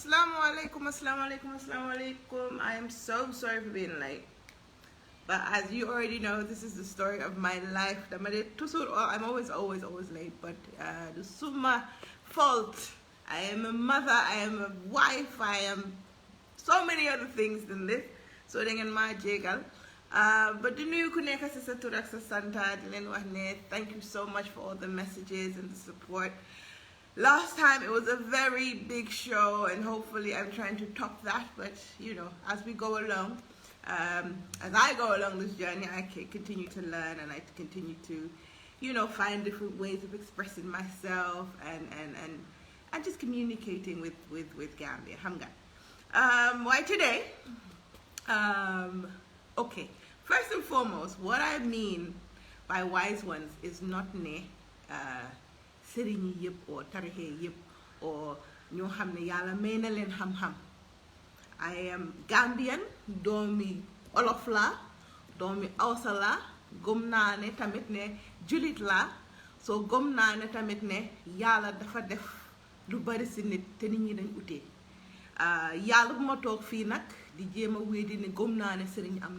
Assalamu alaikum, assalamu alaikum, assalamu alaikum. I am so sorry for being late. But as you already know, this is the story of my life. I'm always late. But the Suma fault. I am a mother, I am a wife, I am so many other things than this. So then in my jagal. But the new Kuneka Sister Turaksa Santa, thank you so much for all the messages and the support. Last time it was a very big show, and hopefully I'm trying to top that, but you know, as we go along, as I go along this journey, I can continue to learn, and I continue to, you know, find different ways of expressing myself and just communicating with Gambia. Why today? Okay, first and foremost, what I mean by wise ones is not sëriñ yi yëpp or tarixe yëpp or ñoo xam ne yàlla may na leen xam-xam. I am Gambian, doomi Olof la, doomi Awsa la, gëm naa ne tamit ne julit la, so gëm naa ne tamit ne yàlla dafa def lu bari si nit te nit ñi dañ utee. Yàlla bu ma toog fii nag di jéem a wéedi ne gëm naa ne sëriñ am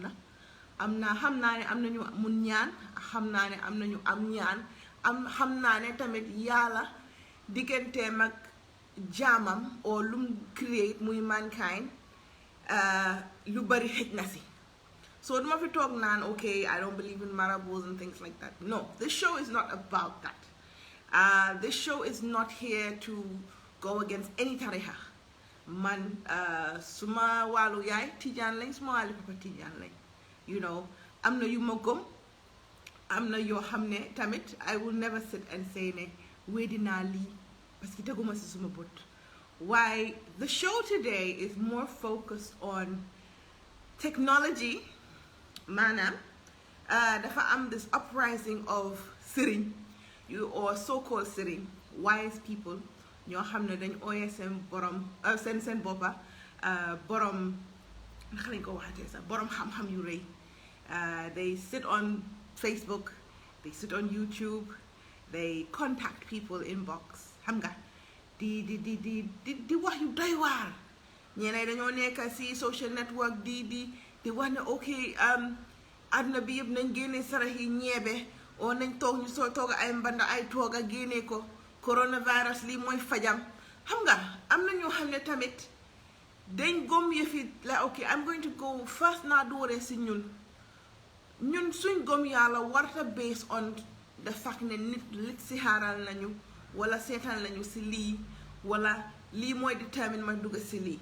na xam naa ne am nañu mun ñaan, xam naa ne am nañu am ñaan, xam naa ne tamit yàlla digganteem ak jaamam or lum create muy mankind lu bari xëj na si. So duma fi toog naan okay, I don't believe in marabouts and things like that. No, this show is not about that. This show is not here to go against any tarixa. Man suma wàllu yaay tijaan lañ, suma wàllu papa tijaan lañ. You know, am na yu ma gëm, am na yoo xam ne tamit I will never sit and say ne weddi naa lii parce que teguma si suma bët. Why the show today is more focused on technology. Maanaam dafa am this uprising of sëriñ or so-called sëriñ, wise people ñoo xam ne dañ ooyee seen borom seen boppa borom naka lañ ko waxatee sax borom xam-xam yu rëy. They sit on Facebook, they sit on YouTube, they contact people inbox. Xam nga di wax yu doy waar. Ñeneen dañoo nekk si social network di wax ne ok àdduna bi yëpp nañ génne sarax yi ñeebe o nañ toog ñu soo toog ay mbanda ay toog a génne ko coronavirus lii mooy fajam. Xam nga am na ñoo xam ne tamit dañ gom yëfi la ok I'm going to go first naa dooree si ñun suñ gom yàlla warta based on the fact ne nit lit si xaaral nañu wala seetaan nañu si lii wala lii mooy determine ma dugg si lii.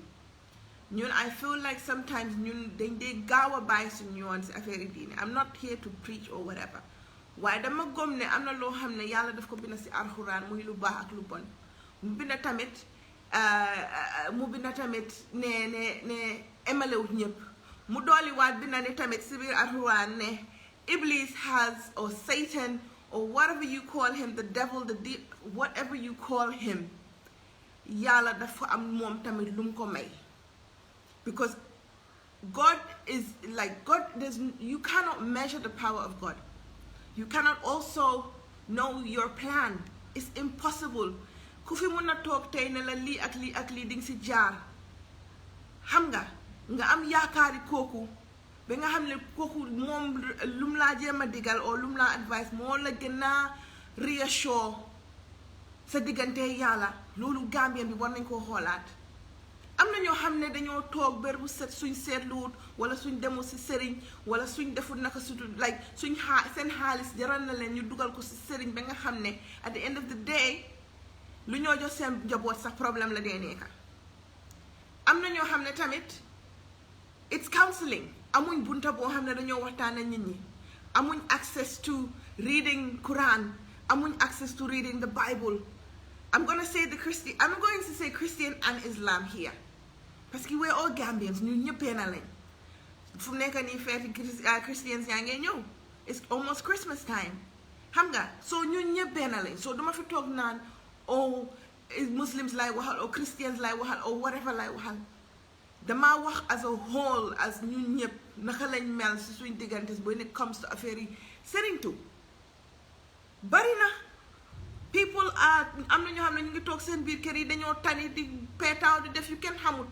Ñun I feel like sometimes ñun dañ dee gaaw a bàyyi suñu yoon si affaire yi diine. I'm not here to preach or whatever, waaye dama gom ne am na loo xam ne yàlla daf ko bind si alxuraan muy lu baax ak lu bon. mu bind tamit ne emalewut ñëpp. mu dooli waat bi na ne tamit si biir alxuraan ne Iblis has, or Satan, or whatever you call him, the devil, whatever you call him, yàlla dafa am moom tamit lum ko may. Because God is like God. You cannot measure the power of God. You cannot also know your plan. It's impossible. Ku fi mun na toog tey ne la lii ak lii ak lii ding si jaar. Xam nga am yaakaari kooku ba nga xam ne kooku moom lum laa jéem a digal or lum laa advice moo la gën a reassure sa diggante yàlla. Loolu Gambien bi war nañ koo xoolaat. Am na ñoo xam ne dañoo toog ber bu set suñ seetluwut wala suñ demul si sëriñ wala suñ defut naka sutu like seen xaalis jaral na leen ñu dugal ko si sëriñ ba nga xam ne at the end of the day lu ñoo jox seen njaboot sax problème la dee nekka. Am na ñoo xam ne tamit it's counseling. Amuñ bunta boo xam ne dañoo waxtaan ak nit ñi. Amuñ access to reading Quran. Amuñ access to reading the Bible. I'm going to say Christian and Islam here. Parce que we're all Gambians. Ñun ñëpp benn lañ. Fu mu nekk nii feeti Christians yaa ngi ñëw. It's almost Christmas time. Xam nga so ñun ñëpp benn lañ. So duma fi toog naan Muslims lay waxal or Christians lay waxal or whatever lay waxal. Dama wax as a whole as ñun ñëpp naka lañ mel si suñ diggantes when it comes to affaire yi sëriñtu bari na people are am na ñoo xam ne ñu ngi toog seen biir kër yi dañoo tani di peetaaw di def yu kenn xamul.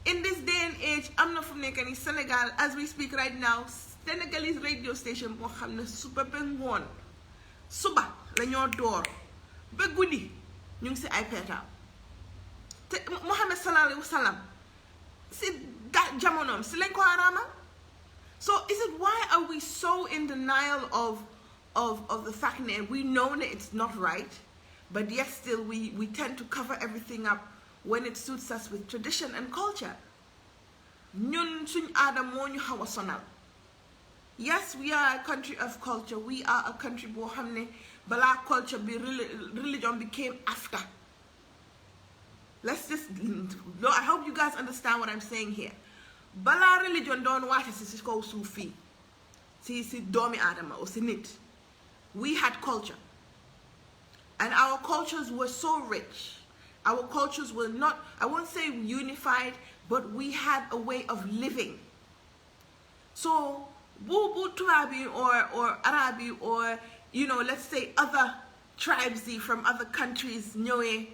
In this day and age am na fu mu nekk nii Sénégal as we speak right now Senegalese radio station boo xam ne suba ba ngoon suba la ñoo door ba guddi ñu ngi si ay peetaaw te Muhammad sallallahu alayhi wa sallam si jamonoom si lañ ko araamal. So is it why are we so in denial of the fact that we know that it's not right, but yet still we tend to cover everything up when it suits us with tradition and culture? Ñun suñ aada moo ñu xaw a sonal. Yes, we are a country of culture. We are a country boo xam ne balaa culture bi religion became after. Let's just, I hope you guys understand what I'm saying here. Bala religion doon waate si kaw suuf fii si doomi aadama or si nit. We had culture. And our cultures were so rich. Our cultures were not, I won't say unified, but we had a way of living. So, bu Turabi or Arabi or, you know, let's say other tribes from other countries, ñëwee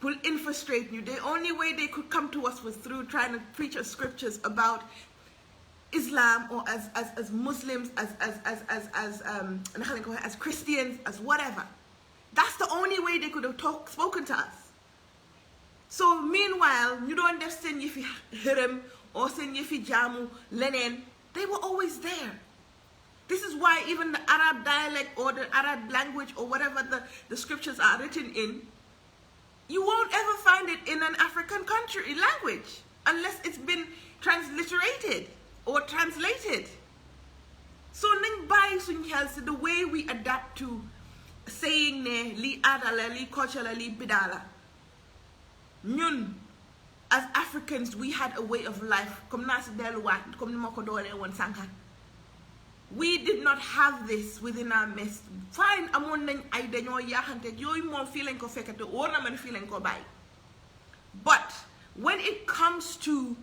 will infiltrate you. The only way they could come to us was through trying to preach us scriptures about Islam or as Muslims, as Christians, as whatever. That's the only way they could have spoken to us. So meanwhile, you don't understand if you hirim or send if you jamu lenen, they were always there. This is why even the Arab dialect or the Arab language or whatever the scriptures are written in, you won't ever find it in an African country language unless it's been transliterated or translated. So nañ bàyyi suñ xel si the way we adapt to saying ne li aada la li culture la li bidaa la. Ñun as Africans we had a way of life comme naa si delluwaat comme ni ma ko doolee woon sànqa. We did not have this within our midst. Fine, amoon nañ ay dañoo yaaxante yooyu moom fii lañ ko fekkate wóor na man fii lañ ko bàyyi. But when it comes to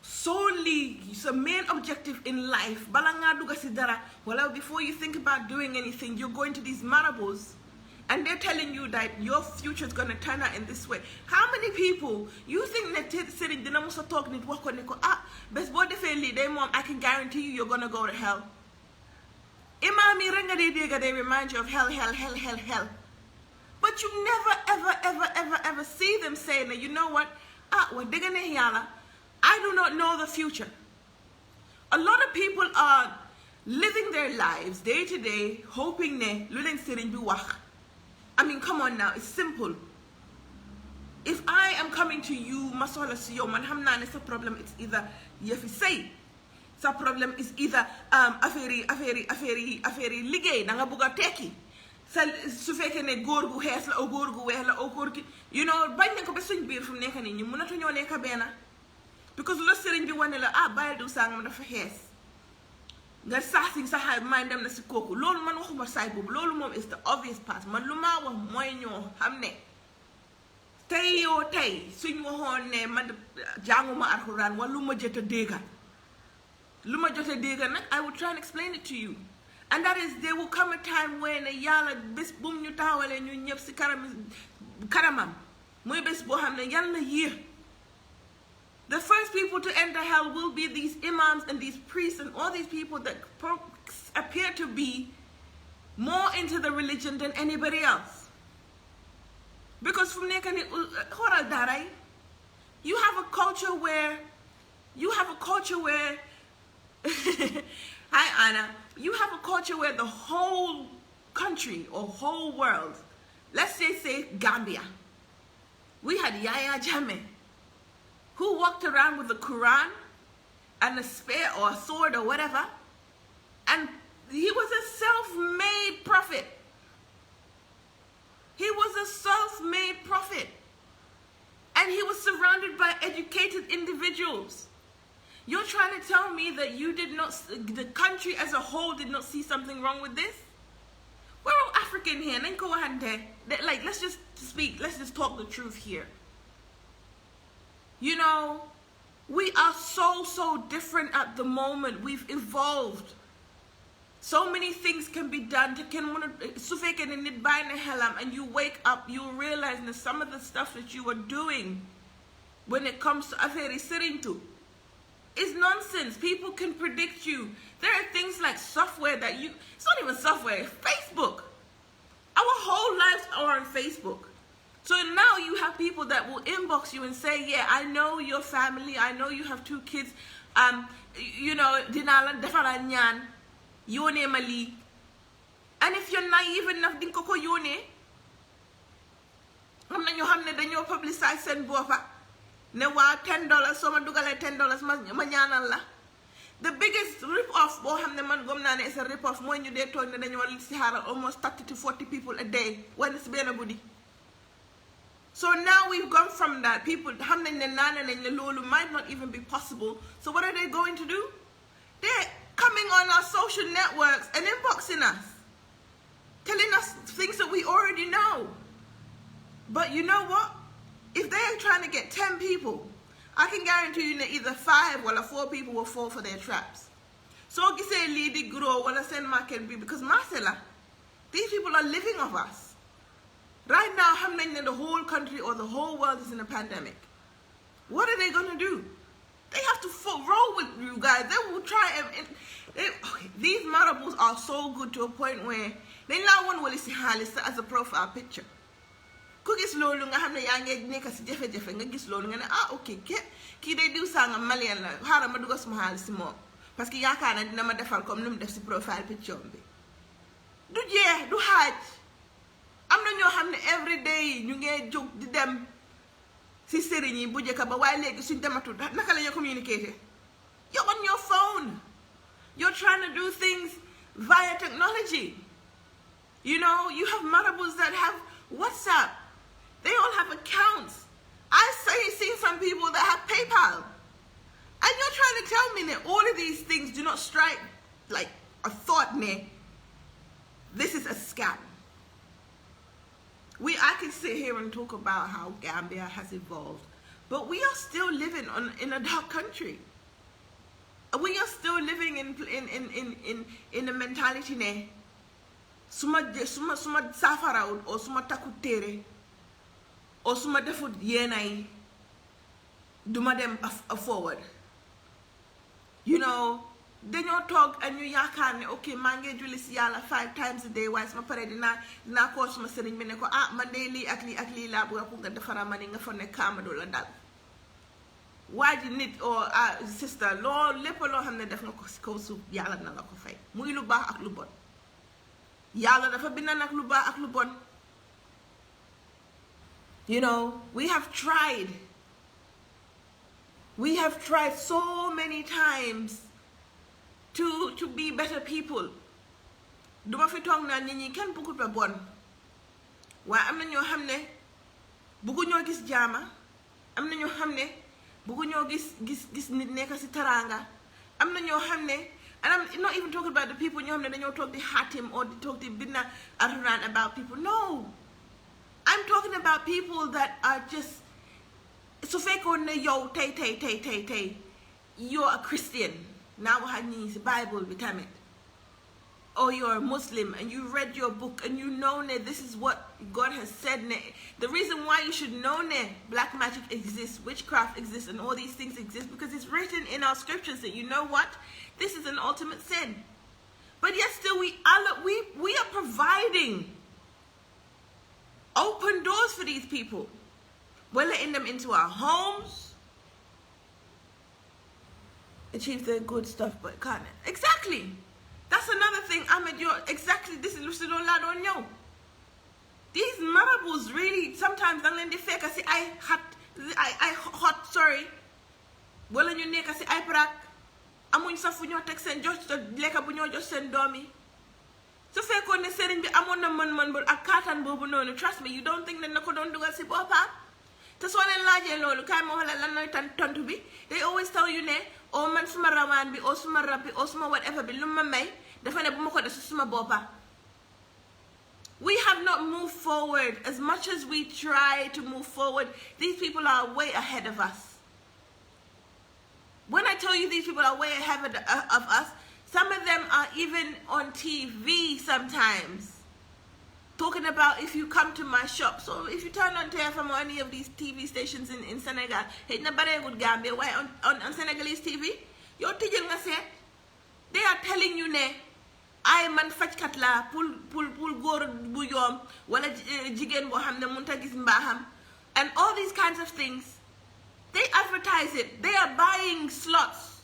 solely the main objective in life, bala nga duga si dara, well, before you think about doing anything, you're going to these marabouts and they're telling you that your future is going to turn out in this way. How many people you think that sitting dina musa talk nit wax ko ne ko bes bo defé li day mom I can guarantee you you're going to go to hell. Imam yi renga de dega they remind you of hell. But you never ever see them saying that, you know what? Wa dega ne yalla, I do not know the future. A lot of people are living their lives day to day hoping ne lu len serigne bi wax. I mean, come on now, it's simple. If I am coming to you, masola si yo, man hamna ne sa problem, it's either yefi say. Sa problem is either affaire liggéey da nga bëgg tekki. Sa su fekkee ne góor gu xees la o góor gu weex la o góor ki, you know, bañ nañ ko ba suñ biir fu mu nekk nii ñu mënatu ñoo nekk benn. Because lu sëriñ bi wane la bàyyi du sàngam dafa xees. Nga sax si saxaay may dem na si kooku loolu man waxuma saay boobu loolu moom is the obvious part man lu maa wax mooy ñoo xam ne tey yoo tey suñ waxoon ne man jànguma alxuraan wala lu ma jot a dégga nag I will try and explain it to you, and that is there will come a time when yàlla bés bu ñu taxawalee ñu ñëpp si karamam muy bés boo xam ne yàlla yéex. The first people to enter hell will be these imams and these priests and all these people that appear to be more into the religion than anybody else. Because from there, you have a culture where, hi Anna, you have a culture where the whole country or whole world, let's say Gambia, we had Yaya Jammeh, who walked around with the Quran and a spear or a sword or whatever, and he was a self-made prophet. He was a self-made prophet, and he was surrounded by educated individuals. You're trying to tell me that the country as a whole did not see something wrong with this? We're all African here, like let's just talk the truth here. You know, we are so different at the moment. We've evolved. So many things can be done. Su fekkee ne nit bàyyi na xelam and you wake up, you realize that some of the stuff that you are doing when it comes to affaire sëriñtu is nonsense. People can predict you. There are things like software that it's not even software, Facebook. Our whole lives are on Facebook. So now you have people that will inbox you and say, yeah, I know your family, I know you have 2 kids, you know, dinala defara ñaan, yone mali. And if you're naive enough, dinko ko yone, am na ñoo xamne dañoo publicize seen boppa ne waa $10 so ma dugale $10 ma ñaanal la. The biggest rip-off boo xam ne man gom naa ne is a rip-off mooy ñu dee toog ne dañoo listixaaral almost 30 to 40 people a day when it's benn guddi. So now we've gone from that. People xam nañ ne naane nañ ne loolu might not even be possible. So what are they going to do? They're coming on our social networks and inboxing us, telling us things that we already know. But you know what? If they're trying to get 10 people, I can guarantee you that either 5 or 4 people will fall for their traps. So you say lady grow or send market be because Marcella, these people are living off us. Right now, the whole country or the whole world is in a pandemic. What are they going to do? They have to roll with you guys. They will try and okay, these marabouts are so good to a point where they now want to see as a profile picture. Ku gis lolu nga xamne ya nge nek ci jafé jafé nga gis lolu nga ne okay ki day diw sanga malien la xara ma dugal suma xaalis ci mom parce que yaakaar na dina ma defal comme num def ci profile picture bi du jeex du xaaj am na ñoo xamne every day ñu nge jog di dem ci sëriñ yi bu jëkka ba way légui suñ dematu naka lañu communiquer. You're on your phone, you're trying to do things via technology. You know, you have marabouts that have WhatsApp. They all have accounts. I've seen some people that have PayPal. And you're trying to tell me that all of these things do not strike like a thought, me. This is a scam. I can sit here and talk about how Gambia has evolved, but we are still living in a dark country. We are still living in a mentality ne. Suma safara or suma takutere or suma defut yenai duma dem forward. You know, then you talk and you yakan okay mange julli si yalla 5 times a day wise ma pare dina ko suma serigne bi ne ko Monday li ak li la bu nga defara mani nga fone kama do la dal waji nit or sister lo lepp lo xamne def nga ko ci kaw suuf yalla na la ko fay muy lu baax ak lu bon. Yalla dafa bind nak lu baax ak lu bon. You know, we have tried so many times to be better people. Duma fi tok na nit ñi kenn bëggut ba bon. Waaye am na ñoo xam ne bëggu ñoo gis jaama, am na ñoo xam ne bëggu ñoo gis nit nekk ci taranga, am na ñoo xam ne. And I'm not even talking about the people ñoo xam ne dañoo toog di xaatim or di toog di binna around about people. No. I'm talking about people that are just su fekkoon ne yow tey you're a Christian. Now waxal ñi ci Bible bi tamit. Or you're a Muslim and you read your book and you know that this is what God has said. The reason why you should know that black magic exists, witchcraft exists, and all these things exist because it's written in our scriptures that you know what? This is an ultimate sin. But yet still we are providing open doors for these people. We're letting them into our homes. Achieve the good stuff but can't. Exactly. That's another thing, Ahmed, exactly, this is Lucido Ladonyo. These marabouts really, sometimes, I'm the fake, I say, I hot, sorry. Well, and you neck, I say, I prak. Amun sa funyo text and just the leka bunyo just send dummy. So fake on the setting, I'm on the man, but a cat and bobo no, trust me, you don't think that Nako don't do a sip up? That's one and large yellow, look, I'm all a ton to be. They always tell you, ne, oh man, suma rawan be, oh suma rapi, oh suma whatever, be lumma may. We have not moved forward. As much as we try to move forward, these people are way ahead of us. When I tell you these people are way ahead of us, Some of them are even on TV sometimes, talking about if you come to my shop. So if you turn on TFM or any of these TV stations in Senegal, hey, na bare good Gambia, why on Senegalese TV? Yo tijel nga set, they are telling you ne, ay man fajkat la pul góor bu yom wala jigen bo xamne munta gis mbaham, and all these kinds of things. They advertise it. They are buying slots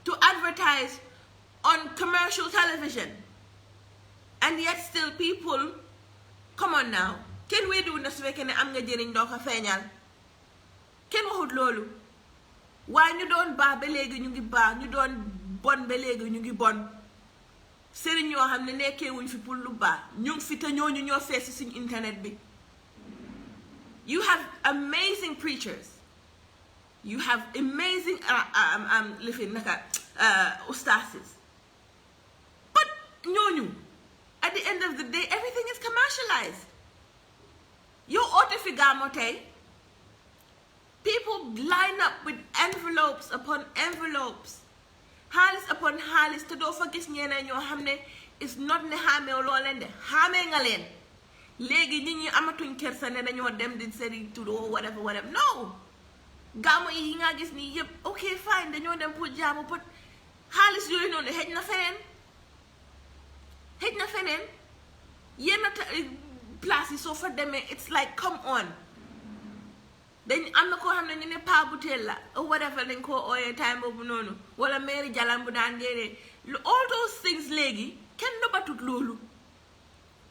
to advertise on commercial television, and yet still people, come on now, can we do na su fekkee ne am nga jëriñ doo ko feeñal? Kenn waxut loolu. Waaye ñu doon baax ba léegi ñu ngi baax, ñu doon bon ba léegi ñu ngi bon. Sëriñ ñoo xam ne nekkee wuñ fi pour lu baax ñu ngi fi te ñooñu ñoo fees suñ internet bi. You have amazing preachers. You have amazing ustasis. But ñooñu, at the end of the day, everything is commercialized. You ought fi gamo tay. People line up with envelopes upon envelopes, halis upon halis, te do fa gis ñeneen ñoo xam ne it's not ne xaamee loo leen de xaamee nga leen. Léegi nit ñi amatuñ kersa ne dañoo dem di seri tudoo whatever. No. Gamo yi nga gis ni yëpp okay fine dañoo dem pour jaamu, but xaalis yooyu noonu xëj na feneen yenn place yi soo fa demee it's like come on. Dañ am na koo xam ne ñu ne pa butel la or whatever dañ koo ooyee time boobu noonu wala mairie jalan bu daan déedee all those things léegi kenn nëbbatut loolu.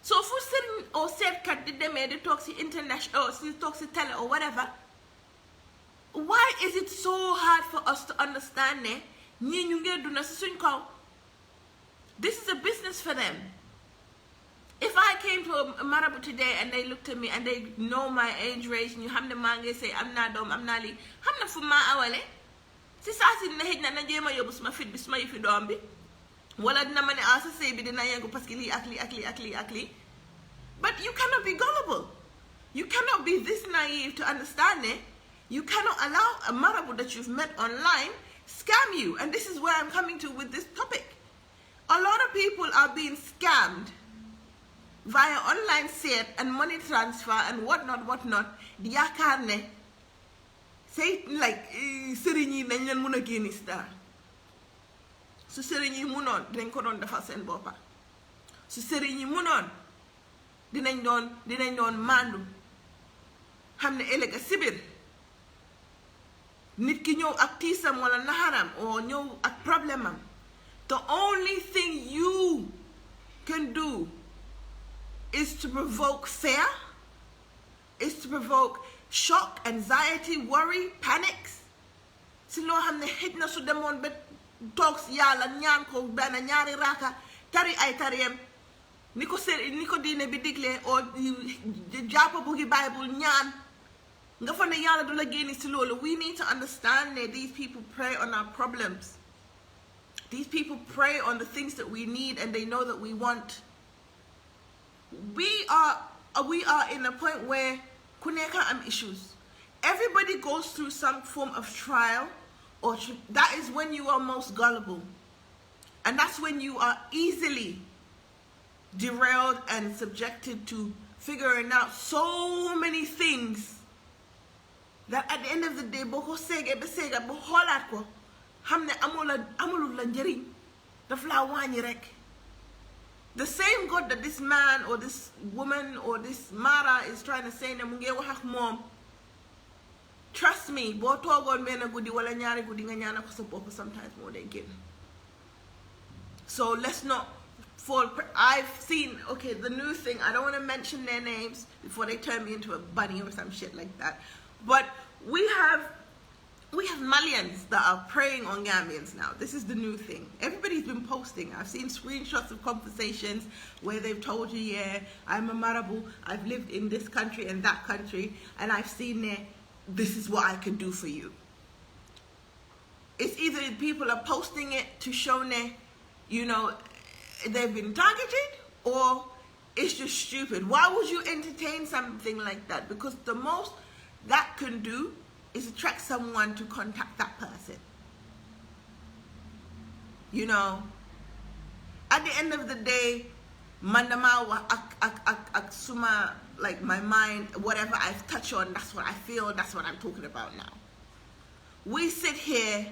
So fu sëriñ or seetkat di demee di toog si internet or si toog si télé or whatever, why is it so hard for us to understand ne ñii ñu ngee duna si suñ kaw? This is a business for them. If I came to a marabu today and they looked at me and they know my age range, ñu xam ne maa ngi say am naa doom am naa lii, xam na fu maa awale si saa si dina xëj na jéem a yóbbu suma fit bi suma yëfi doom bi wala dina ma ne sa sëy bi dina yëngu parce que lii ak lii. But you cannot be gullible. You cannot be this naive to understand it. You cannot allow a marabu that you've met online scam you. And this is where I'm coming to with this topic. A lot of people are being scammed via online set and money transfer and whatnot. Di yaakaar ne say like sëriñ yi nañ leen mun a génni star. Su sëriñ yi munoon dinañ ko doon defal seen boppa. Su sëriñ yi munoon dinañ doon mandu xam ne ëllëg si biir nit ki ñëw ak tiisam wala naxaram or ñëw ak problème am. The only thing you can do is to provoke fear, is to provoke shock, anxiety, worry, panics. Si loo xam ne xëj na su demoon ba toog si yàlla ñaan ko benn ñaari raaka tari ay tariyam ni ko diine bi digle o jàppa buggi Bible ñaan nga fa ne yàlla du la génni si loolu. We need to understand that these people prey on our problems. These people prey on the things that we need and they know that we want. We are in a point where kuneka am issues. Everybody goes through some form of trial, or that is when you are most gullible. And that's when you are easily derailed and subjected to figuring out so many things that at the end of the day, boko sege besega bo xolat ko xamne amulul la njëriñ daf la wañi rek. The same God that this man or this woman or this Mara is trying to say ne mu ngi wax ak mom, trust me, bo togon benn guddi wala ñaari guddi nga ñaana ko sa bopp sometimes more than gin. So let's not fall. I've seen, okay, the new thing, I don't want to mention their names before they turn me into a bunny or some shit like that, but we have Malians that are preying on Gambians now. This is the new thing. Everybody's been posting. I've seen screenshots of conversations where they've told you, yeah, I'm a Marabu, I've lived in this country and that country, and I've seen this is what I can do for you. It's either people are posting it to show you know, they've been targeted, or it's just stupid. Why would you entertain something like that? Because the most that can do is attract someone to contact that person. You know, at the end of the day, mandama Suma, like my mind, whatever I've touched on, that's what I feel, that's what I'm talking about now. We sit here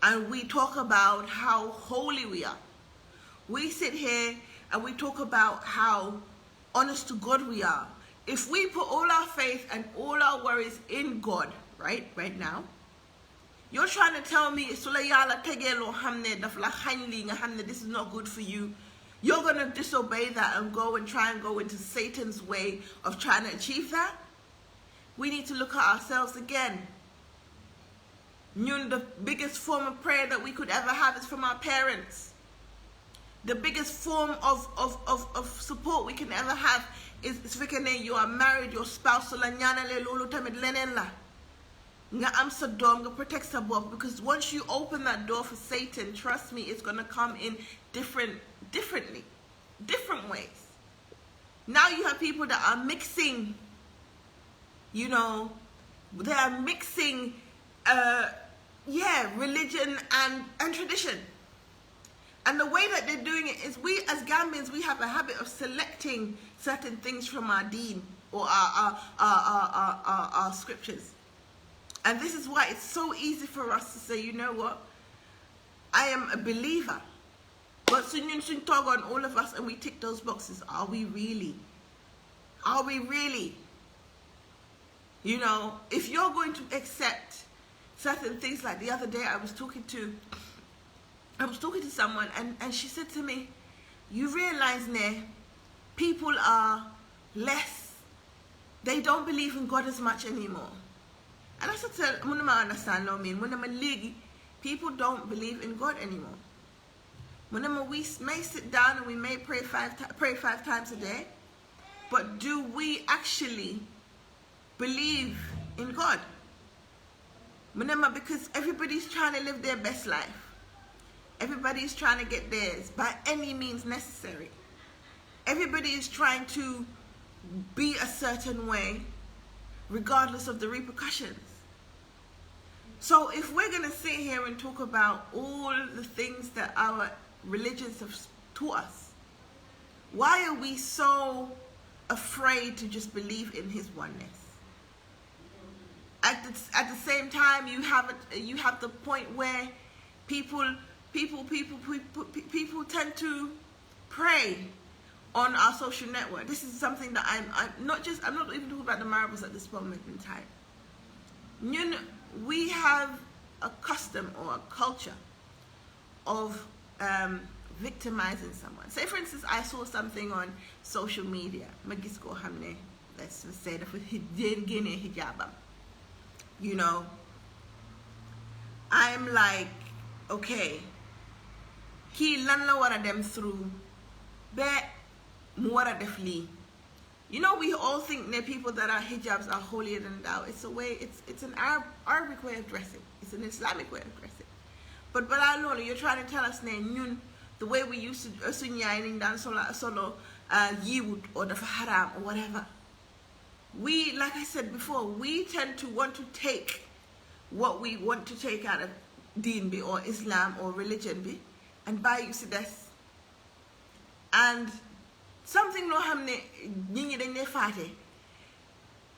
and we talk about how holy we are. We sit here and we talk about how honest to God we are. If we put all our faith and all our worries in God, right now, you're trying to tell me this is not good for you. You're going to disobey that and try and go into Satan's way of trying to achieve that? We need to look at ourselves again. The biggest form of prayer that we could ever have is from our parents. The biggest form of support we can ever have is you are married, your spouse, because once you open that door for Satan, trust me, it's going to come in different ways. Now you have people that are mixing, they are mixing religion and tradition. And the way that they're doing it is, we as Gambians, we have a habit of selecting certain things from our deen or our scriptures. And this is why it's so easy for us to say, you know what, I am a believer. But soon talk on all of us and we tick those boxes. Are we really? Are we really? If you're going to accept certain things, like the other day I was talking to someone and she said to me, you realize now, people are less, they don't believe in God as much anymore. And I said to her, I understand what I mean. People don't believe in God anymore. We may sit down and we may pray five times a day, but do we actually believe in God? Because everybody's trying to live their best life. Everybody's trying to get theirs by any means necessary. Everybody is trying to be a certain way, regardless of the repercussions. So if we're going to sit here and talk about all the things that our religions have taught us, why are we so afraid to just believe in his oneness? At the same time, you have the point where people tend to pray on our social network. This is something that I'm not even talking about the marbles at this moment in time. We have a custom or a culture of victimizing someone. Say, for instance, I saw something on social media. Let's just say that for hijabam. I'm like, okay, ki lan la wara dem through be mu wara def li. We all think that people that are hijabs are holier than thou. It's a way, it's an Arabic way of dressing. It's an Islamic way of dressing. But you're trying to tell us the way we used to sunyainin dan solo yiwut or the haram or whatever. We, like I said before, we tend to want to take what we want to take out of deen bi or Islam or religion bi and buy you see this. And something no hamne nyinyi dañ fate.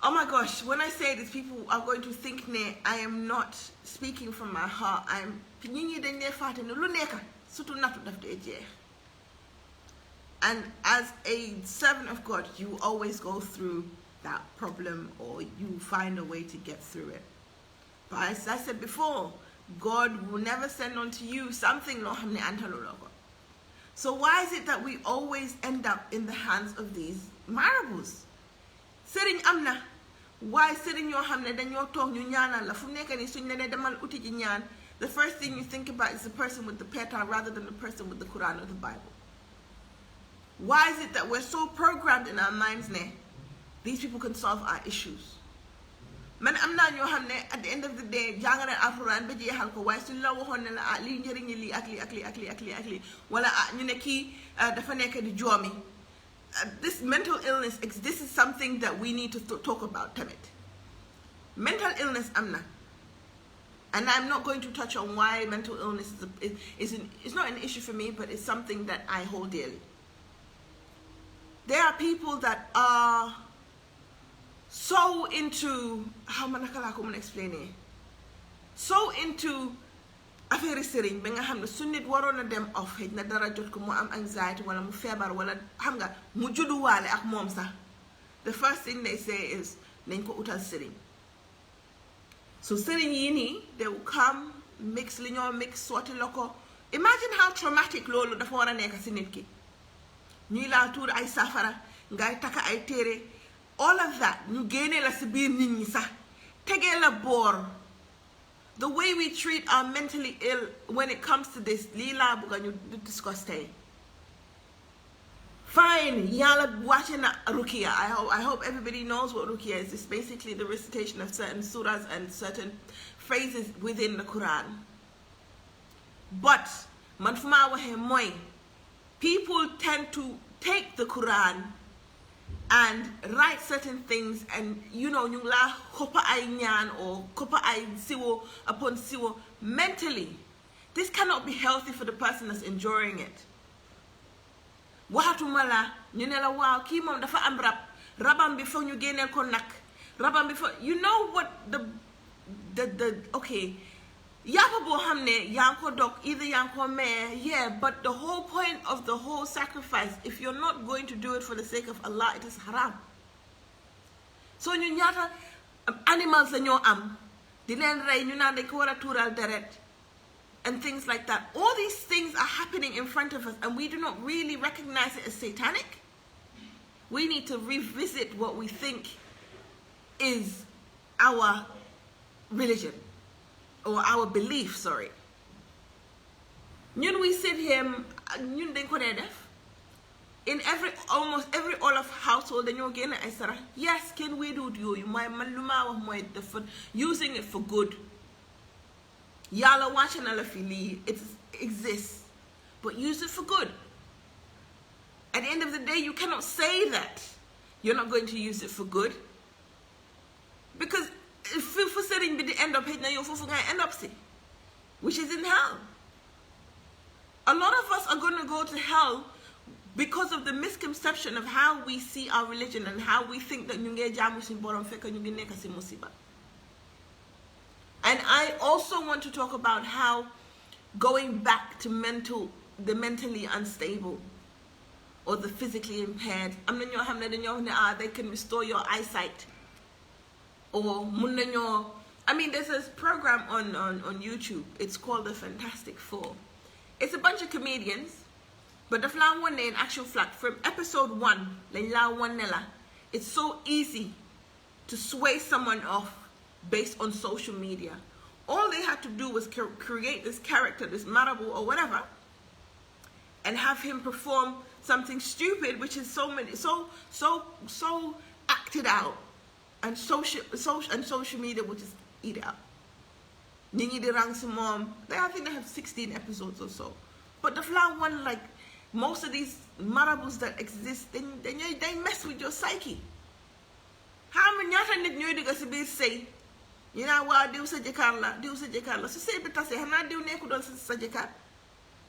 Oh my gosh, when I say this, people are going to think I am not speaking from my heart. I'm nyinyi dañ fate no lu nekk surtout natu daf de jeex. And as a servant of God, you always go through that problem or you find a way to get through it. But as I said before, God will never send unto you something no hamne antalologo. So why is it that we always end up in the hands of these marabouts? Sitting amna, why sitting your hamne then your tongue you nyana la fu nekk ni suñ ne demal uti ji ñaan, the first thing you think about is the person with the peta rather than the person with the Quran or the Bible. Why is it that we're so programmed in our minds ne? These people can solve our issues. Man am naa ñoo xam ne at the end of the day jàng na alxuraan ba jeexal ko waaye suñ la waxoon ne la lii njëriñi lii ak lii wala ñu ne kii dafa nekk di joomi. This mental illness, this is something that we need to talk about tamit. Mental illness am na. And I'm not going to touch on why mental illness is not an issue for me, but it's something that I hold dearly. There are people that are so into, how man explain it? So into affaire sëriñ ba nga xam ne su nit waroon a dem off xëj na dara jot ko mu am anxiety wala mu feebar wala xam nga mu judduwaale ak moom sax the first thing they say is nañ ko utal sëriñ. So sëriñ yi nii they will come mix li ñoo mix sotti la ko. Imagine how traumatic loolu dafa war a nekk si nit ki ñuy laa tuur ay safara ngay takka ay téere all of that ñu génne la si biir nit ñi sax tegee la boor. The way we treat our mentally ill when it comes to this, lila buga ñu discuss tey. Fine, yalla watching rukia. I hope everybody knows what rukia is. It's basically the recitation of certain surahs and certain phrases within the Quran. But man fuma waxe moy, people tend to take the Quran and write certain things, and you know, ñu la kopa ay ñaan or kopa ay siwo upon siwo. Mentally, this cannot be healthy for the person that's enduring it. Waxatuma la ñu ne la waaw kii moom dafa am rabam bi foog ñu génneel ko nak rabam bi foog, you know what the okay, yàppa boo xam ne yaa ngi ko dog either yaa ngi ko maye, yeah, but the whole point of the whole sacrifice, if you're not going to do it for the sake of Allah, it is haram. So ñu ñaata animals la ñoo am di leen rey ñu naan dañ ko war a tuural deret and things like that. All these things are happening in front of us and we do not really recognize it as satanic. We need to revisit what we think is our religion. Or our belief, sorry. Ñun we sit here, ñun dañ ko dee def. In almost every Olaf household, dañoo génne ay sarax. Yes, kenn weeduut yooyu mooy man lu ma wax mooy dafa using it for good. Yàlla wàcce na la fi lii, it exists, but use it for good. At the end of the day, you cannot say that you're not going to use it for good, because if you sëriñ bi di end up na yow foofu ngay end up si, which is in hell. A lot of us are going to go to hell because of the misconception of how we see our religion and how we think that ñu ngee jaamu si borom fekk ñu ngi nekk si musiba. And I also want to talk about how going back to the mentally unstable or the physically impaired, am na ñoo xam ne dañoo wax ne they can restore your eyesight. Or I mean, there's this program on YouTube. It's called The Fantastic Four. It's a bunch of comedians, but the fla one day in actual fact from episode 1, it's so easy to sway someone off based on social media. All they had to do was create this character, this marable or whatever, and have him perform something stupid, which is so acted out. And social media will just eat it up. Nini de Rang Simom, I think they have 16 episodes or so. But the flower one, like most of these marabouts that exist, they mess with your psyche. How many niggas say, you know what, do such a carla. So say, but I say, Hana do Neko such a cat.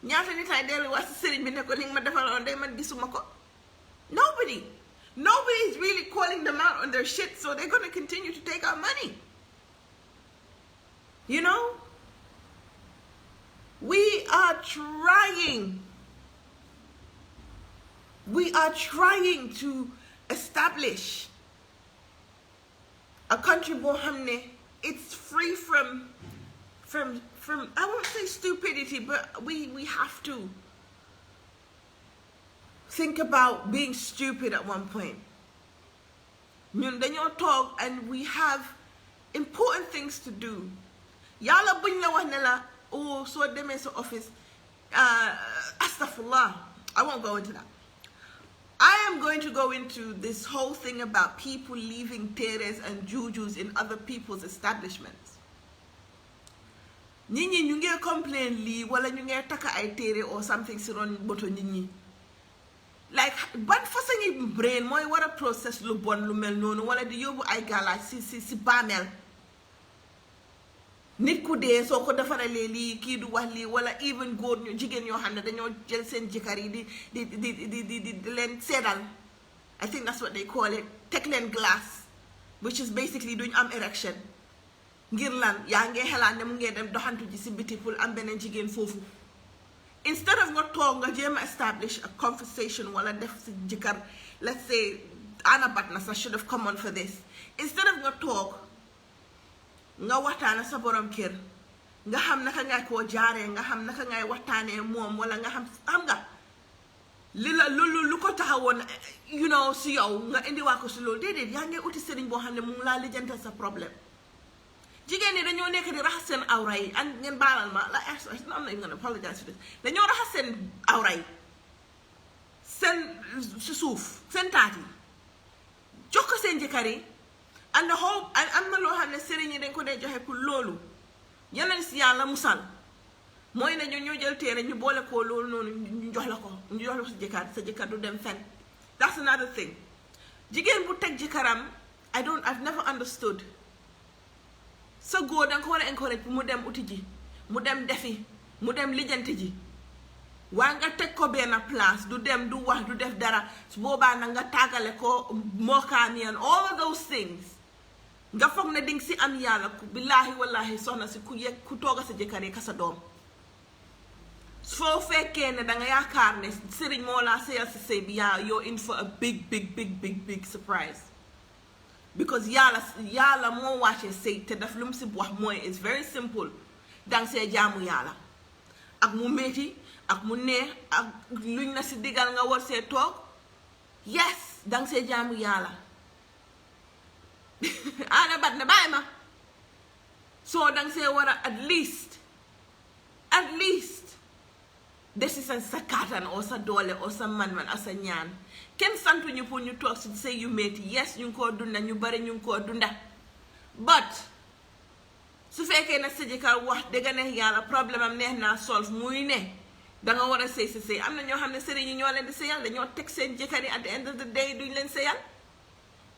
Nyata Nita Deli was sitting in the calling Madafal on them and Disumako. Nobody is really calling them out on their shit, so they're going to continue to take our money. You know? We are trying to establish a country bohamne. It's free from I won't say stupidity, but we have to think about being stupid at one point. Then you talk and we have important things to do. Yala buñ la wax ne la oh so demee sa office astaghfirullah. I won't go into that. I am going to go into this whole thing about people leaving teres and jujus in other people's establishments. Nit ñi ñu ngi complain lii wala ñu ngi taka ay tere or something si ron boto nit ñi. Like, ban façon brain mooy war a process lu bon lu mel noonu wala di yóbbu ay galaaj si bàmmeel nit ku dee soo ko defaralee lii kii du wax lii wala even góor ñu jigéen ñoo xam ne dañoo jël seen jëkkër yi di leen seedal I think that's what they call it teg leen glace which is basically duñ am erection ngir lan yaa ngee xelaat ne mu ngee dem doxantu ji si biti pour am beneen jigéen foofu instead of nga toog nga jéem a establish a conversation wala def si jëkkër let's say Anna Batnas I should have come on for this instead of nga toog nga waxtaana sa borom kër nga xam naka ngay koo jaaree nga xam naka ngay waxtaanee moom wala nga xam nga li la lu ko taxawoon you know si yow nga indiwaa ko si loolu déedéet yaa ngi uti sëriñ boo xam ne mu ngi laa lijjantal sa problème jigéen ñi dañoo nekk di raxas seen awra yi and ngeen baalal ma la I'm not even gonna apologize for this dañoo raxas seen awra yi seen si suuf seen taat yi jox ko seen jëkkër yi and the whole am na loo xam ne sëriñ yi dañ ko dee joxe pour loolu yeneen si yàlla musal mooy ne ñoo jël téere ñu boole koo loolu noonu ñu jox la ko sa jëkkër du dem fen that's another thing jigéen bu teg jëkkëram I've never understood sa góor danga ko war a encourage mu dem uti ji mu dem defi mu dem lijjanti ji waaye nga teg ko benn place du dem du wax du def dara su boobaa nag nga tàggale ko mookaani and all of those things nga foog ne dinga si am yàlla ku billaahi wallaahi soxna si ku tooga sa jëkkër yi ka sa doom soo fekkee ne danga yaakaar ne sëriñ moo laa sëyal si sëy bi you're in for a big surprise because yàlla moo wàccee sëy te daf lu mu si wax mooy it's very simple danga see jaamu yàlla ak mu metti ak mu neex ak luñ na si digal nga war see toog yes danga see jaamu yàlla Anna bat ne bàyyi ma soo danga see war a at least desi sa kàttan oo sa doole oo sa man-man ak sa ñaan kenn santuñu pour ñu toog si sëy yu metti yes ñu ngi koo dunda ñu bari ñu ngi koo dunda but su fekkee nag sa jëkkër wax dëgg ne yàlla problème am neex naa solve muy ne danga war a sëy si sëy am na ñoo xam ne sëriñ yi ñoo leen di sëyal dañoo teg seen jëkkër yi at the end of the day duñ leen sëyal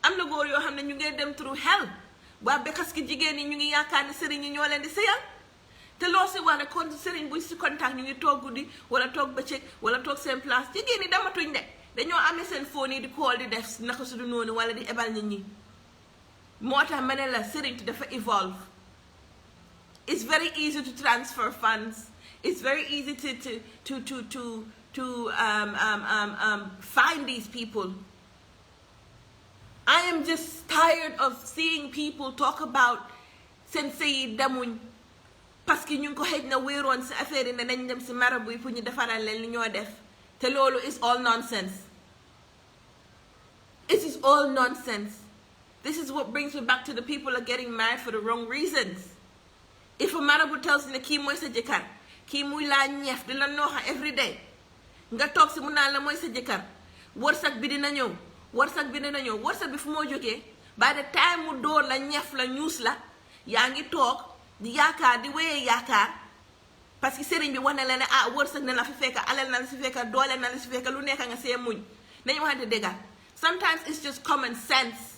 am na góor yoo xam ne ñu ngi dem through hell waa bekas ki jigéen yi ñu ngi yaakaar ne sëriñ yi ñoo leen di sëyal te loo si wax ne kon sëriñ buñ si contact ñu ngi toog guddi wala toog bëccëg wala toog seen place jigéen yi dematuñ de dañoo amee seen phone yi di call di def naka su du noonu wala di ebal nit ñi moo tax ma ne la sëriñ dafa evolve it's very easy to transfer funds it's very easy to find these people. I am just tired of seeing people talk about sensei damuñ parce que ñu ngi ko xëj na wéeroon si affaire yi ne dañ dem si marabu yi pour ñu defaral leen li ñoo def te loolu is all nonsense. It is all nonsense. This is what brings me back to the people are getting married for the wrong reasons. If a marabu tells me kii mooy sa jëkkër kii muy laa ñeef di la nooxa every day nga toog si mu naan la mooy sa jëkkër wërsëg bi dina ñëw wërsëg bi fu moo jógee by the time mu door la ñeef la ñuus la yaa ngi toog di yaakaar di wéyee yaakaar parce que sëriñ bi wax na la ne wërsëg na la fi fekk alal na la si fekk doole na la si fekk lu nekk nga see muñ nañu waxante dëgga sometimes it's just common sense.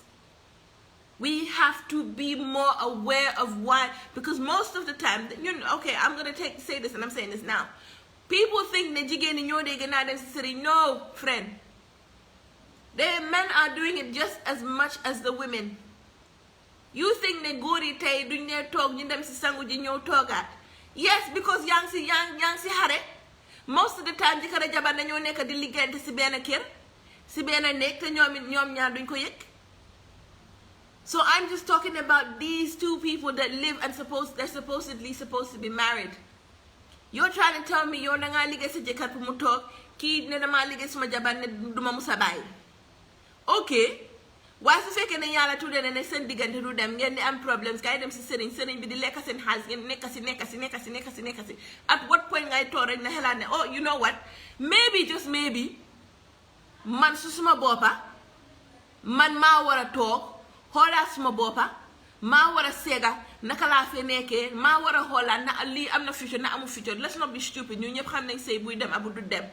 We have to be more aware of why, because most of the time, okay, I'm going to say this and I'm saying this now. People think that jigéen ñoo dee gën a dem si sëriñ. No, friend. The men are doing it just as much as the women. You think that góor yi tey duñ dee toog ñu dem si sangu ji ñëw toogaat. Yes, because yaa ngi si xare. Most of the time, jëkkër ak jabar dañoo nekk di liggéeyante si benn kër, si benn néeg te ñoom ñaar duñ ko yëg. So I'm just talking about these two people that live and they're supposedly supposed to be married. You're trying to tell me you're not going to liggéey sa jëkkër pour mu toog kii ne dama liggéey suma jabar ne duma musa bàyyi. Okay, waaye su fekkee ne yàlla tuddee ne seen diggante du dem ngeen di am problems kay dem si sëriñ bi di lekk seen xaalis ngeen nekk si. At what point ngay toog rek ne xelaat ne oh you know what maybe just maybe man su suma boppa man maa war a toog. Xoolaat suma boppa maa war a seega naka laa fee nekkee maa war a xoolaat na lii am na future na amul future let's not be stupid ñu ñëpp xam nañ sëy buy dem abu du dem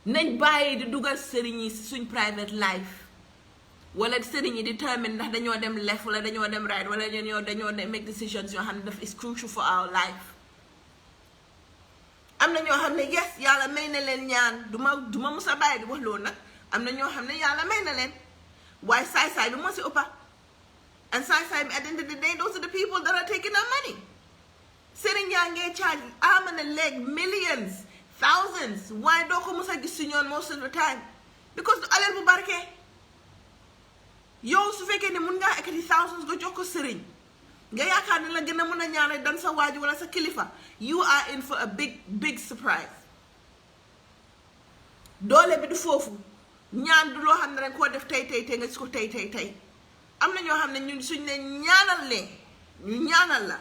nañ bàyyi di dugal sëriñ yi si suñ private life wala sëriñ yi determine ndax dañoo dem left wala dañoo dem right wala dañoo make decisions yoo xam ne daf is crucial for our life. am na ñoo xam ne yes yàlla may na leen ñaan duma musa bàyyi di wax loolu nag am na ñoo xam ne yàlla may na leen waaye saay-saay bi moo si ëppa and saay-saay bi at the end of the day those are the people that are taking our money. sëriñ yaa ngee charge arm and leg millions thousands waaye doo ko musa gis si ñoon most of the time because du alal bu barke. yow su fekkee ne mun ngaa ekkati thousands nga jox ko sëriñ nga yaakaar ne la gën a mën a ñaanal dan sa waaju wala sa kilifa you are in for a big surprise. doole bi du foofu ñaan du loo xam ne rek koo def tey nga gis ko tey am na ñoo xam ne ñun suñ ne ñaanal lee ñu ñaanal la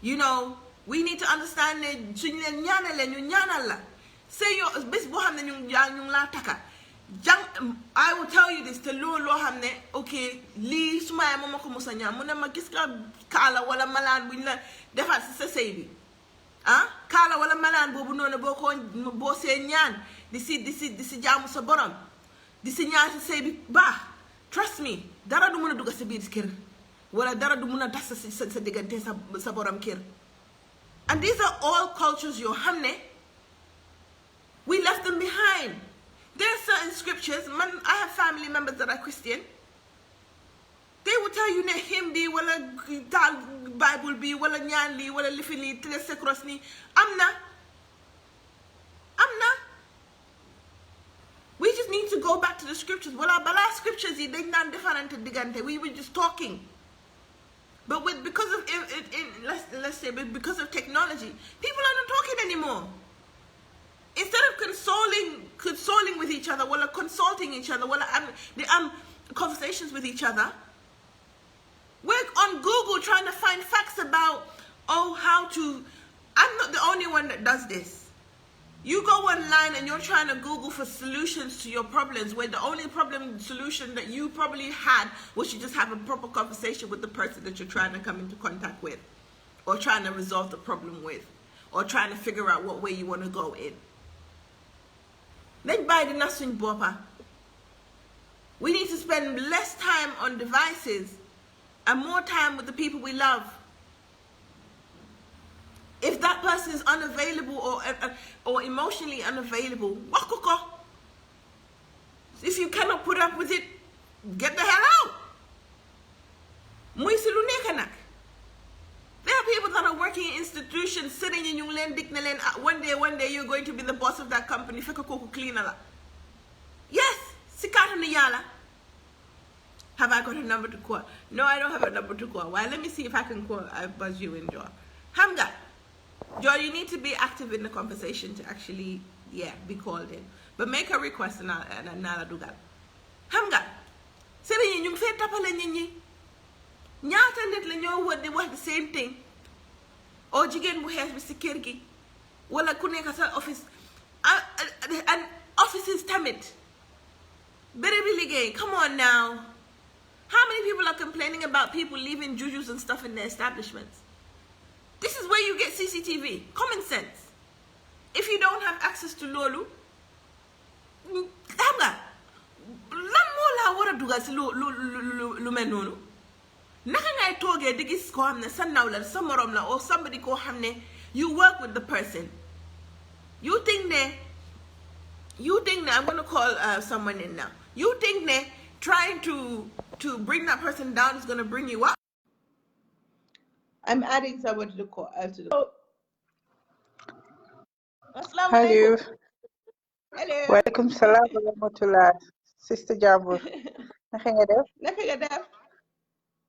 you know we need to understand ne suñ leen ñaanalee ñu ñaanal la say yow bés boo xam ne ñu ngi laa taka I will tell you this te loolu loo xam ne ok lii su ma moom ma ko mos a ñaan mu ne ma gis nga kaala wala malaan buñ la defal si sa sëy bi kaala wala malaan boobu noonu boo see ñaan di si jaamu sa borom di si ñaan si sëy bi baax trust me dara du mën a dugg sa biir kër wala dara du mën a tas sa diggante sa borom kër. And these are all cultures yoo xam ne we left them behind. There are certain scriptures, I have family members that are Christian. They will tell you ne him bi wala dal Bible bi wala ñaan li wala lifi li tele secros ni am na. We just need to go back to the scriptures. Wala bala scriptures yi dañ naan defarante diggante. We were just talking. But because of let's say because of technology, people are not talking anymore. Instead of consoling with each other, wala consulting each other, wala conversations with each other, we're on Google trying to find facts about how to. I'm not the only one that does this. You go online and you're trying to Google for solutions to your problems, where the only solution that you probably had was you just have a proper conversation with the person that you're trying to come into contact with, or trying to resolve the problem with, or trying to figure out what way you want to go in. We need to spend less time on devices and more time with the people we love. If that person is unavailable or emotionally unavailable, if you cannot put up with it, get the hell out. There are people that are working in institutions, sitting in yung len dik na len, one day you're going to be the boss of that company. Feka koko cleaner la. Yes, sikata ni yala. Have I got a number to call? No, I don't have a number to call. Why? Let me see if I can call. I buzz you in, Joy. Hamga. Joy, you need to be active in the conversation to actually, be called in. But make a request and I'll do that. Hamga. Sitting in yung fe tapale nyinyi. Ñaata nit la ñoo wër di wax the same thing o jigéen bu xees bi si kër gi wala ku nekk sa office and offices tamit bëri bi liggéey. Come on now, how many people are complaining about people leaving jujus and stuff in their establishments? This is where you get CCTV. Common sense. If you don't have access to loolu xam nga lan moo laa war a dugal si lu mel noonu. Naka ngay toogee di gis koo xam ne sa naw la sa morom la or somebody koo xam ne you work with the person. You think I'm going to call someone in now. You think trying to bring that person down is going to bring you up? I'm adding someone to the call. Hello. Hello. Welcome salam wa rahmatullah. Sister Jambo. Naka nga def?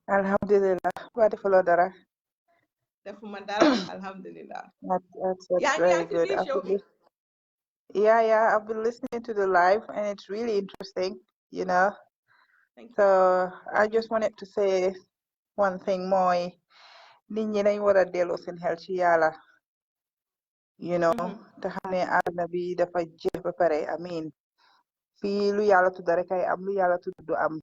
Alhamdulillah. Wa defaloo dara? Defuma dara. Alhamdulillah. That's very good. I've been listening to the live and it's really interesting, you know. So I just wanted to say one thing more. Nit ñi dañ war a delloo seen xel ci Yàlla, you know, te xam ne àdduna bi dafa jeex ba pare. I mean, fii lu Yàlla tudd rek ay am, lu Yàlla tudd du am.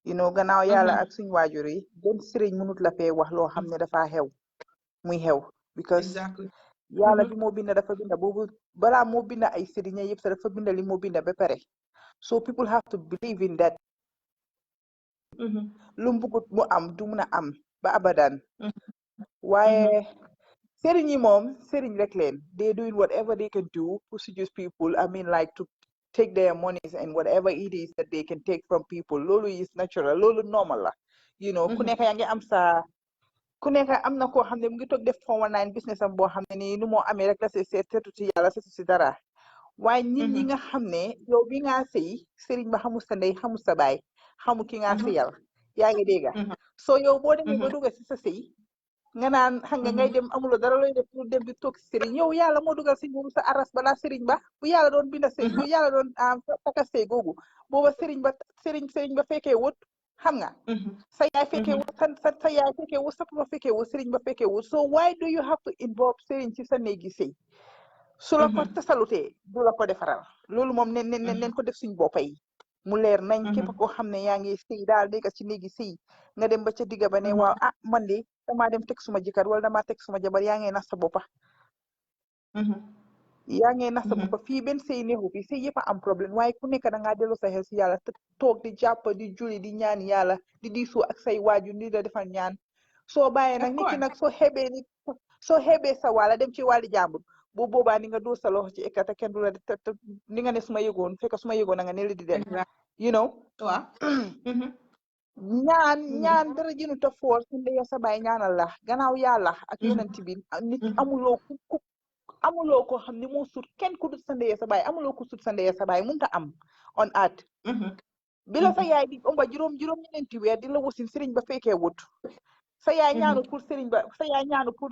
You know, gannaaw Yàlla ak suñ waajur yi benn sëriñ mënut la fee wax loo xam ne dafa xew muy xew. Because Yàlla bi moo binda dafa binda boobu balaa moo binda ay sëriñ yëpp sax dafa binda li moo binda ba pare. so people have to believe in that. lu mu bëggut mu am du mun a am ba abadan. waaye sëriñ yi moom sëriñ rek leen they doing whatever they can do to seduce people, I mean like to take their monies and whatever it is that they can take from people. Loolu is natural, loolu normal la. You know, ku nekk yaa ngi am sa ku nekk am na koo xam ne mu ngi toog def 419 business am boo xam ne nii nu moo amee rek la seetu ci yàlla seetu ci dara. waaye nit ñi nga xam ne yow bi nga sëy sëriñ ba xamul sa ndey xamul sa baay xamul ki nga sëyal yaa ngi dégga so yow boo demee ba dugal si sa sëy nga naan xam nga ngay dem amuloo dara looy def pour dem di toog si sëriñ yow yàlla moo dugal si nguuru sa aras balaa sëriñ ba bu yàlla doon binda sëy bu yàlla doon taka sëy googu booba sëriñ ba fekkee wut xam nga sa yaay fekkee wut sa yaay fekkee wut sa papa fekkee wut sëriñ ba fekkee wut so why do you have to involve sëriñ ci sa néegi sëy su la ko tasalutee du la ko defaral loolu moom nen ko def suñ boppa yi mu leer nañ képp koo xam ne yaa ngi sëy daal nekk ci néegi sëy nga dem ba ca digga ba ne waaw man de damaa dem teg suma jëkkër wala damaa teg suma jabar yaa ngi nax sa boppa yaa ngi nax sa boppa fii benn sëy neexu fii sëy yëpp a am problème waaye ku nekk da ngaa dellu sa xel si yàlla te toog di jàpp di julli di ñaan yàlla di diisoo ak say waajur ni la defal ñaan soo bàyyee nag nit ki nag soo xeebee sa wàlla dem ci wàlli jàmbur bu boobaa ni nga dóor sa loxo ci ekkata kenn du la te ni nga ne suma yëgoon fekk suma yëgoon na nga ne la di dem you know ñaan dara jënu ta foor su ndey sa baay ñaanal la gannaaw yàlla ak yonent bi nit amuloo ko xam ne moo sut kenn ku dut sa ndey sa baay amuloo ko sut sa ndey sa baay mënut a am on earth bi la sa yaay di ëmba juróom ñeenti weer di la wasin sëriñ ba fekkee wut sa yaay ñaanu pour sëriñ ba sa yaay ñaanu pour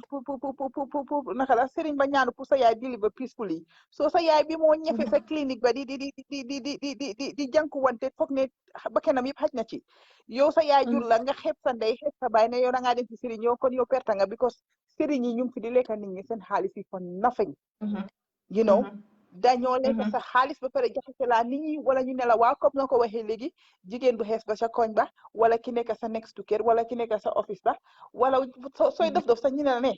naka la sëriñ ba ñaanu pour sa yaay deliver peacefully so sa yaay bi moo ñefe sa clinique ba di jànkuwante foog ne ba kenam yëpp xaj na ci yow sa yaay jur la nga xeeb sa ndey xeeb sa baay ne yow da ngaa dem ci sëriñ yow kon yow perte nga because sëriñ yi ñu ngi fi di lekka nit ñi seen xaalis yi for nothing you know dañoo lekk sa xaalis ba pare jaxase laa nit ñi wala ñu ne la waaw comme na ko waxee léegi jigéen bu xees ba sa koñ ba wala ki nekk sa next to kër wala ki nekk sa office ba wala sooy def sax ñu ne la ne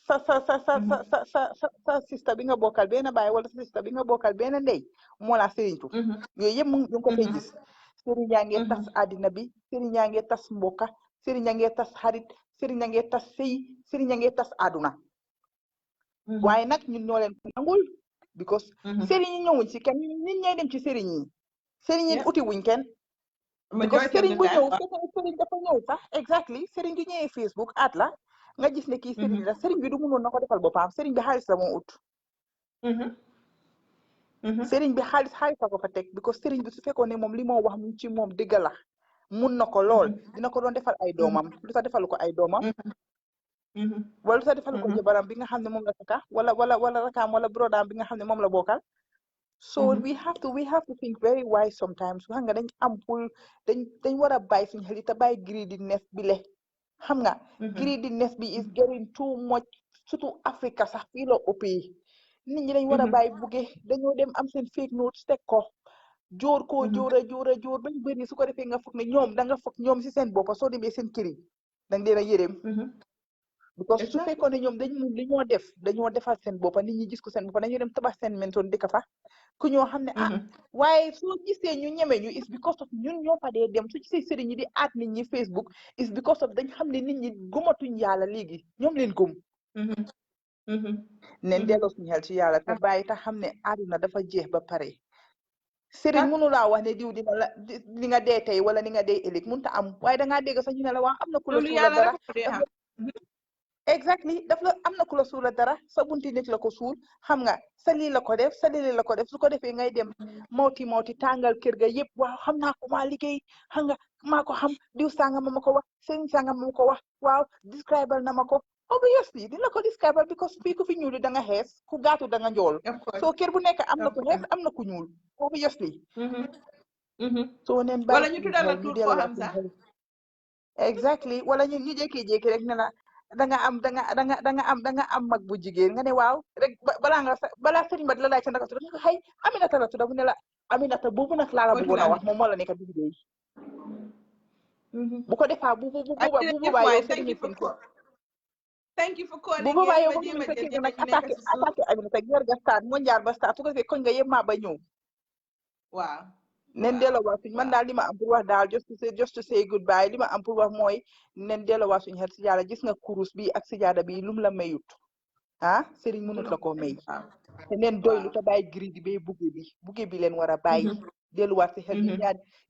sa sista bi nga bokkal benn baay wala sa sista bi nga bokkal benn ndey moo laa sëriñtu yooyu yëpp ñu ngi ko fay gis sëriñ yaa ngi tas àddina bi sëriñ yaa ngi tas mbokka sëriñ yaa ngi tas xarit sëriñ yaa ngi tas sëy sëriñ yaa ngi tas àdduna waaye nag ñun ñoo leen ko nangul because sëriñ yi ñëwuñ ci kenn nit ñay dem ci sëriñ yi sëriñ yi uti wuñ kenn because sëriñ bu ñëw sëriñ dafa ñëw sax exactly sëriñ gi ñëwee Facebook at la nga gis ne kii sëriñ la sëriñ bi du mënoon na ko defal boppam sëriñ bi xaalis la moo ut sëriñ bi xaalis la ko fa teg because sëriñ bi su fekkoon ne moom li moo wax mu ci moom dëgg la mun na ko lool dina ko doon defal ay doomam lu tax defalu ko ay doomam wala lu tax defalu ko jabaram bi nga xam ne moom la taka wala rakaam wala brodaam bi nga xam ne moom la bokkal so we have to think very wise sometimes xam nga dañ am pour dañ war a bàyyi suñu xel te bàyyi greediness bi le xam nga greediness bi is getting too much surtout Africa sax fii la ëppee nit ñi dañ war a bàyyi buggee dañoo dem am seen fake notes teg ko jóor koo jóor bañ bëri su ko defee nga foog ne ñoom da nga foog ñoom si seen boppa soo demee seen këriñ danga leen a yërëm because su fekkoon ne ñoom dañ mun li ñoo def dañoo defal seen boppa nit ñi gis ko seen boppa dañoo dem tabax seen mentoon dëkk fa ku ñoo xam ne waaye soo gisee ñu ñeme ñu is because of ñun ñoo fa dee dem su gisee sëriñ ñi di aat nit ñi Facebook is because of dañ xam ne nit ñi gëmatuñ yàlla léegi ñoom leen gëm neen delloo suñu xel ci yàlla te bàyyi te xam ne àdduna dafa jeex ba pare sëriñ mënu laa wax ne diw dina la li nga dee tey wala ni nga dee ëllëg mënta am waaye dangaa dégg sax ñu ne la waa am na ku la suula dara exactly daf la am na ku la suula dara sa bunti nit la ko suul xam nga sa lii la ko def sa lii la ko def su ko defee ngay dem mawti tàngal kër ga yëpp waaw xam naa ko maa liggéey xam nga maa ko xam diw sàngam ma ko wax sëriñ sàngam ma ko wax waaw describal na ma ko obviously dina ko describal because fii ku fi ñuul da nga xees ku gaatu da nga njool soo kër bu nekk am na ku xees am na ku ñuul obviously soo neen bàyyi wala ñu tuddal la tuut foo xam sax exactly wala ñu jékki-jékki rek ne la da nga am mag bu jigéen nga ne waaw rek balaa sëriñ ba di la laaj sa ndaka tudd nga ko xëy Aminata la tudd mu ne la Aminata boobu nag laa la bëggoon a wax moom moo la nekk di liggéey bu ko defaa bu boobaa yow sëriñ thank you for calling bu boobaa yow bëgg sa kii nag attaqué Aminata ger ga start moo njaar ba start su ko defee koñ nga yëpp maa ba ñëw waaw nen delloowaat suñ man daal li ma am pour wax daal just to say goodbye li ma am pour wax mooy nen delloowaat suñ xel si yàlla gis nga kurus bi ak sijaada bi lum la mayut sëriñ mënut la koo may te neen doylu te bàyyi giri di bay buge bi leen war a bàyyi delluwaat si xel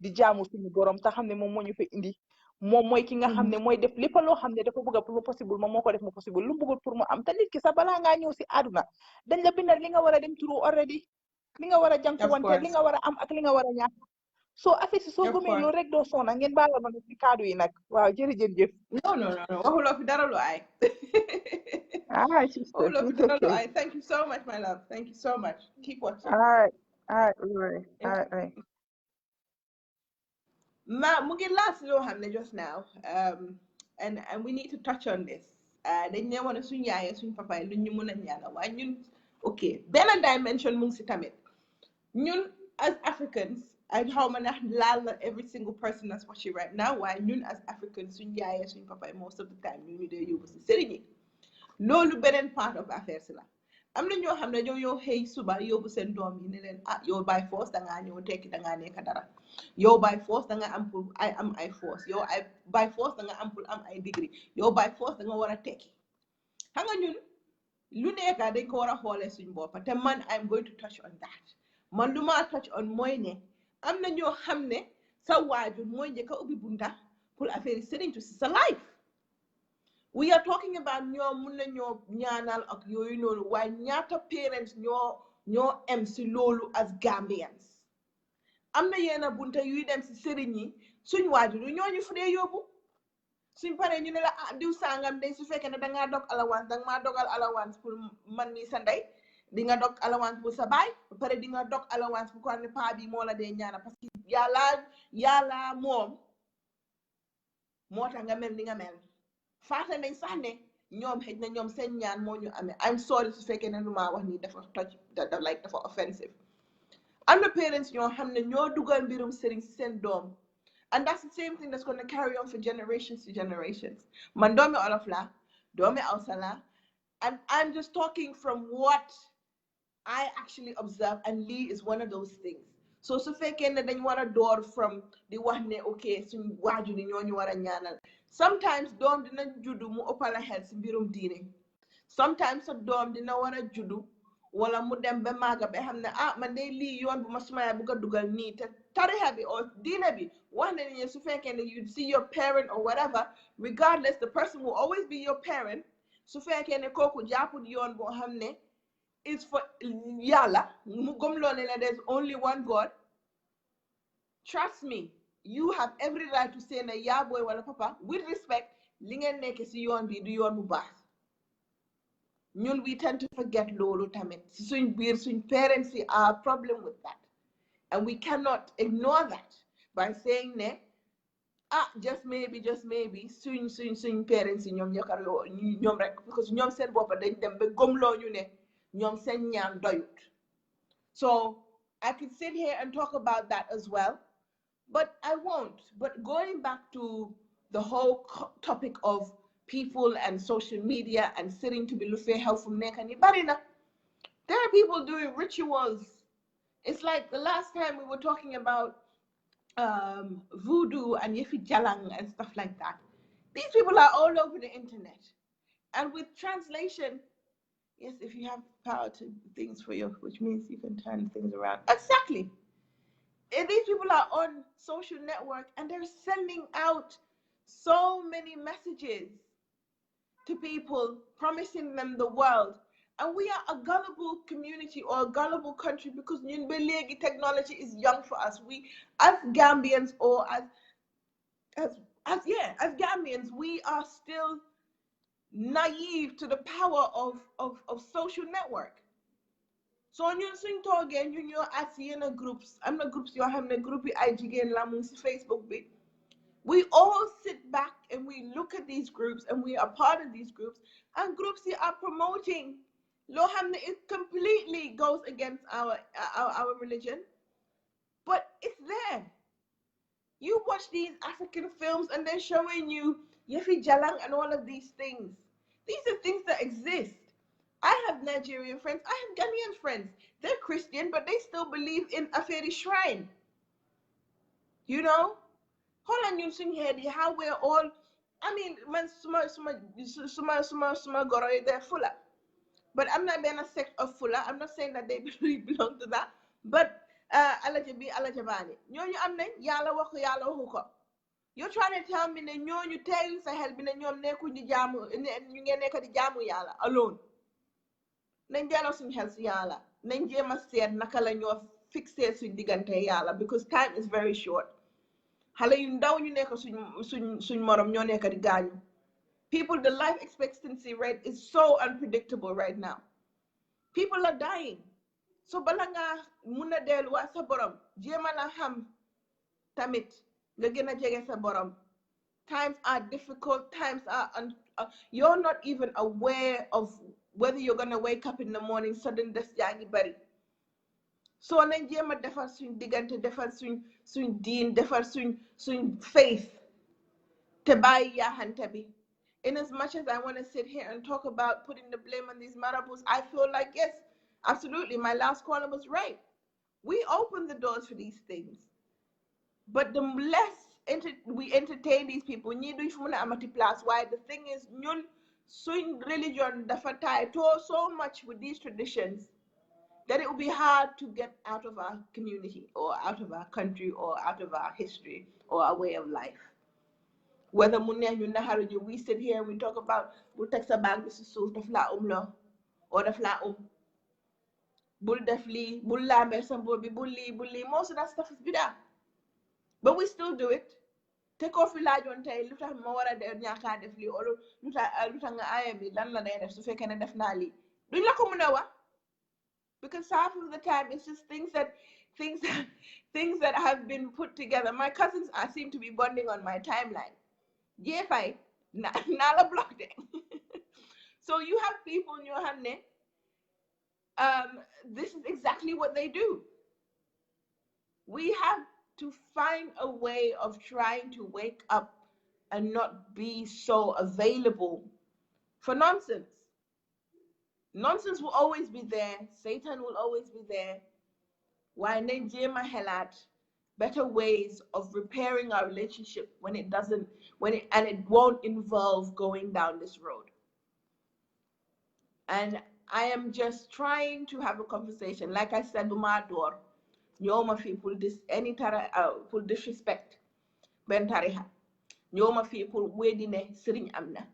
di jaamu suñu borom te xam ne moom moo ñu fa indi moom mooy ki nga xam ne mooy def lépp loo xam ne dafa bëgg pour mu possible moom moo ko def mu possible lu mu bëggul pour mu am te nit ki sax balaa ngaa ñëw si àdduna dañ la bindal li nga war a dem turu already li nga war a jànkuwante li nga war a am ak li nga war a ñàkk soo affaire si soo gëmee loolu rek doo soona ngeen baala ma si kaddu yi nag waaw jërëjëf non waxuloo fi dara lu ay sister waxuloo fi dara lu ay thank you so much my love thank you so much keep watching all right mu ngi last loo xam ne just now and we need to touch on this dañ ne woon suñ yaayee suñ papa lu ñu mën a ñaanal waaye ñun ok benn dimension mu ngi si tamit ñun as Africans and how man laal every single person that's watching right now waaye ñun as Africans suñ yaayee suñ papa most of the time ñu dee yóbbu si sëriñ yi loolu beneen part of affaire si la am na ñoo xam ne ñoo xëy suba yóbbu seen doom yi ne leen yow by force dangaa ñëw tekki dangaa nekk dara yow by force danga am pour am ay force yow by force danga am pour am ay degree yow by force danga war a tekki xam nga ñun lu nekk dañ ko war a xoolee suñ bopp te man I'm going to touch on that man lu ma touch on mooy ne am na ñoo xam ne sa waajur mooy njëkk a ubbi bunta pour affaire yi sëriñ tu si sa life we are talking about ñoom mun na ñoo ñaanal ak yooyu noonu waaye ñaata parents ñoo em si loolu as Gambians am na yenn bunta yuy dem si sëriñ yi suñ waajur yi ñooñu fu dee yóbbu suñ paree ñu ne la diw sangam day su fekkee ne dangaa dog allowance danga maa dogal allowance pour man ni sa ndey di nga dog allowance pour sa baay ba pare di nga dog allowance pour ko ne paa bi moo la dee ñaana parce que yàlla moom moo tax nga mel ni nga mel faata nañ sax ne ñoom xëj na ñoom seen ñaan moo ñu amee I'm sorry su fekkee ne lu maa wax nii dafa toj dafa offensive am na parents ñoo xam ne ñoo dugal mbirum sëriñ si seen doom and that's the same thing that's going to carry on for generations to generations man doomi olof la doomi Hausa la and I'm just talking from what I actually observe and lii is one of those things so su fekkee ne dañ war a door from di wax ne ok suñ waajur yi ñoo ñu war a ñaanal sometimes doom dina juddu mu ëppala xel si mbirum diine sometimes sa doom dina war a juddu wala mu dem ba maaga ba xam ne man de lii yoon bu ma sumaya bu ko dugal nii te tarixa bi or diine bi wax na ne su fekkee ne you see your parent or whatever regardless the person will always be your parent su fekkee ne kooku jàppul yoon boo xam ne is for yàlla mu gëmloo ne there's only one God trust me you have every right to say ne yaa booy wala papa with respect li ngeen nekk si yoon bi du yoon bu baax ñun we tend to forget loolu tamit si suñ biir suñ parents yi are problem with that and we cannot ignore that by saying ne just maybe suñ parents yi ñoom rek because ñoom seen boppa dañ dem ba gëmloo ñu ne ñoom seen ñaan doyut so I could sit here and talk about that as well but I won't but going back to the whole topic of people and social media and sitting to be lu fee xew fu nekk ni bari na there are people doing rituals it's like the last time we were talking about voodoo and yefi jalang and stuff like that these people are all over the internet and with translation yes if you have power to things for you which means you can turn things around exactly and these people are on social network and they're sending out so many messages to people, promising them the world. And we are a gullible community or a gullible country because technology is young for us. We, as Gambians or as Gambians, we are still naive to the power of social network. So ñun suñ toogee ñu ñoo as yenn groups am na groups yoo xam ne groupe yi ay jigéen la mu si Facebook bi we all sit back and we look at these groups and we are part of these groups and groups here are promoting loo xam ne it completely goes against our religion but it's there you watch these African films and they're showing you Yefi Jalang and all of these things are things that exist. I have Nigerian friends. I have Ghanaian friends. They're Christian, but they still believe in a fairy shrine. you know. Hold on, suñ head yi how we're all, I mean, man, suma goro yi they're fuller, but I'm not being a sect of fuller. I'm not saying that they belong to that, but alaja bi alaja bani ñooñu am nañ yàlla wax ko yàlla waxu ko. You're trying to tell me ne ñooñu teyuñ sa xel bi ne ñoom nekkuñ di jaamu ñu ngeen nekk di jaamu yàlla alone. Nañ delloo suñ xel si yàlla nañ jéem a seet naka la ñoo fixé suñ diggante yàlla because time is very short. Xale yu ndaw ñu nekk suñ morom ñoo nekk di gaañu. People, the life expectancy rate is so unpredictable right now. People are dying. So bala nga mun a delluwaat sa borom jéema la xam tamit nga gën a jege sa borom. Times are difficult. Times are you're not even aware of whether you're gonna wake up in the morning sudden des yaa ngi bari. So nañ jéem a defar suñ diggante defar suñ diin defar suñ faith te bàyyi yaaxante bi. In as much as I want to sit here and talk about putting the blame on these marabouts, I feel like, yes, absolutely, my last caller was right. We open the doors for these things. But the less we entertain these people, ñii duñ fu mun a amati place. Why? The thing is, ñun suñ religion dafa tie so much with these traditions that it will be hard to get out of our community or out of our country or out of our history or our way of life. Whether we sit here and we talk about we'll text a bag this is so the flat law or the flat bull defli bull lambe some bully most of that stuff is bida. But we still do it. Take off your large on tail, look at more at the nyaka defli or look at I am lan la def so fake and definitely. Do you know because half of the time it's just things that have been put together. My cousins seem to be bonding on my timeline. J5 nala blocked it. So you have people in your hand. This is exactly what they do. We have to find a way of trying to wake up and not be so available for nonsense. Nonsense will always be there. Satan will always be there. Why Nejema Helat? Better ways of repairing our relationship when it won't involve going down this road. And I am just trying to have a conversation. Like I said, Bumador, Nyoma people pull disrespect. Ben tariha. Nyoma people wedine siring amna.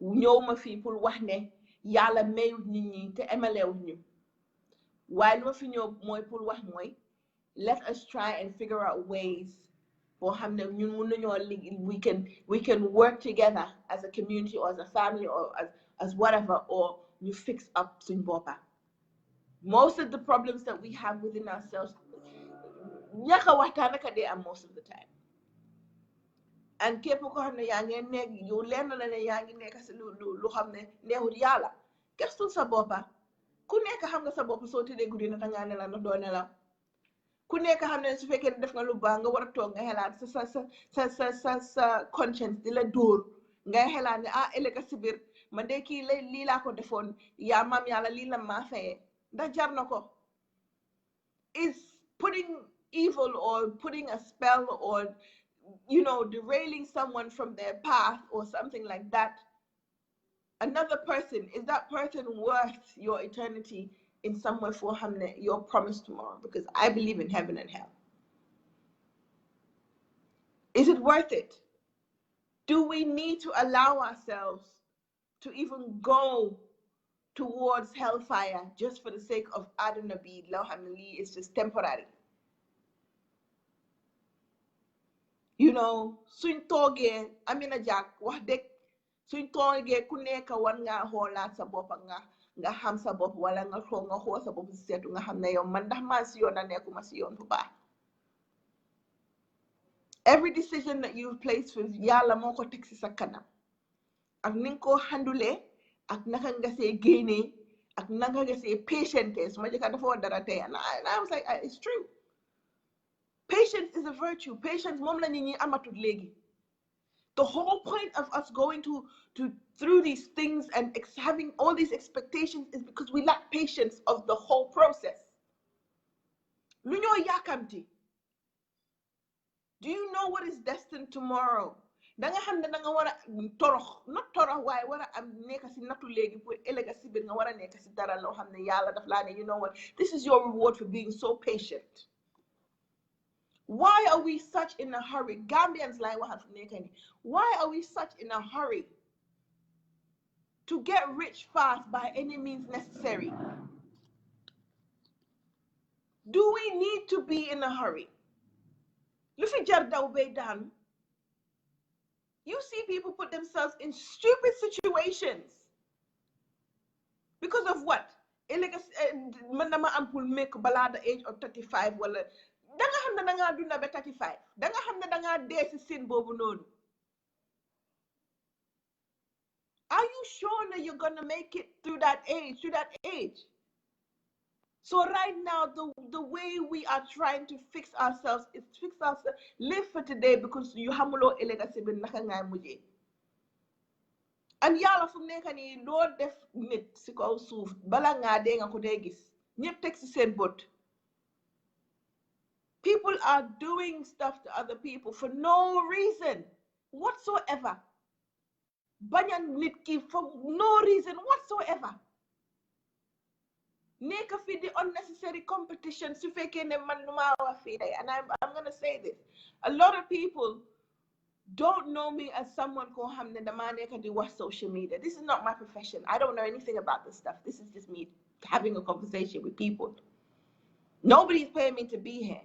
Nyoma people wahne yala mayut nini te emalew ñu. While no fi ñoo moy pour wax moy let us try and figure out ways for we can work together as a community or as a family or as whatever, or you fix up suñ boppa. Most of the problems that we have within ourselves ñaka waxtaan ka dee am most of the time. And képp ko xam ne yaa ngi nekk yow lenn la ne yaa ngi nekk si lu xam ne neexul yàlla gëstul sa boppa. Ku nekk xam nga sa bopp soo tëddee guddi na dangaa nelaw ndax doo nelaw. Ku nekk xam ne su fekkee def nga lu baax nga war a toog nga xelaat sa conscience di la dóor ngay xelaat ne ëllëg si biir man de kii lii laa ko defoon yaa maam yàlla lii la maa fayee ndax jar na ko. Is putting evil or putting a spell or derailing someone from their path or something like that, another person, is that person worth your eternity in somewhere for hamne, your promise tomorrow? Because I believe in heaven and hell. Is it worth it? Do we need to allow ourselves to even go towards hellfire just for the sake of Adonabid, Lohamili? It's just temporary. Suñ toogee Amina Jack wax dëgg suñ toogee ku nekk war ngaa xoolaat sa bopp nga xam sa bopp wala nga xool sa bopp si seetu nga xam ne yow man ndax maa si yoon a nekkuma si yoon bu baax. Every decision that you place with yàlla moo ko teg si sa kanam ak ni nga ko handule ak naka nga see génnee ak naka nga see patiente su ma jëkka dafa war dara tey and I was like it's true. Patience is a virtue. Patience moom la nit ñi amatul léegi. The whole point of us going through these things and having all these expectations is because we lack patience of the whole process. Lu ñoo yàkkamti Do you know what is destined tomorrow? Danga xam ne danga war a torox not torox waaye war a am nekk si nattu léegi pour ëllëg si biir nga war a nekk si dara loo xam ne yàlla daf laa ne you know what, this is your reward for being so patient. Why are we such in a hurry? Gambians like what have nekani. Why are we such in a hurry to get rich fast by any means necessary? Do we need to be in a hurry? Lufi jardaw bay dan. You see people put themselves in stupid situations. Because of what? Man dama am pour make bala the age of 35 wala danga xam ne danga dunda ba 35 danga xam ne danga dee si sin boobu noonu. Are you sure that you're gonna make it through that age? So right now, the way we are trying to fix ourselves is live for today because you hamulo elega sibi naka ngay mujjé. And yalla fu nekk ni do def nit ci kaw suuf bala nga dé nga ko dé gis ñepp tek ci seen bot. People are doing stuff to other people for no reason whatsoever. Banyan nit ki for no reason whatsoever. Neka fi the unnecessary competition su fekkee ne man numa wa fi day, and I'm going to say this. A lot of people don't know me as someone ko xamne dama neka di wax social media. This is not my profession. I don't know anything about this stuff. This is just me having a conversation with people. Nobody's paying me to be here.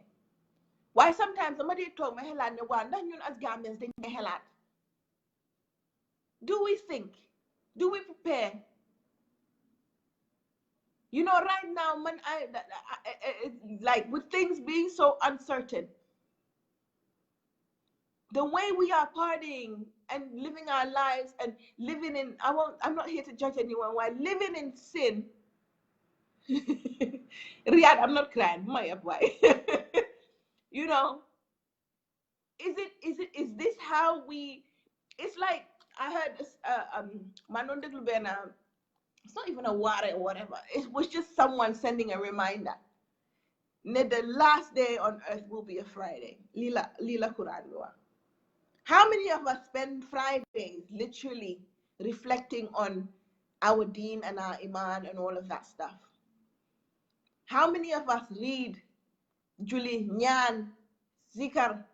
Why sometimes somebody talk my helat ne wa ndax ñun as Gambians dañ ne helat. Do we think? Do we prepare? You know, right now, man, like with things being so uncertain, the way we are partying and living our lives and living in, I'm not here to judge anyone, why living in sin, Riyadh, I'm not crying, my boy. You know, is this how we, it's like, I heard this, it's not even a water or whatever. It was just someone sending a reminder. The last day on earth will be a Friday. Lila Kuranwa. How many of us spend Fridays literally reflecting on our deen and our iman and all of that stuff? How many of us read Julie, Nyan, Zikar,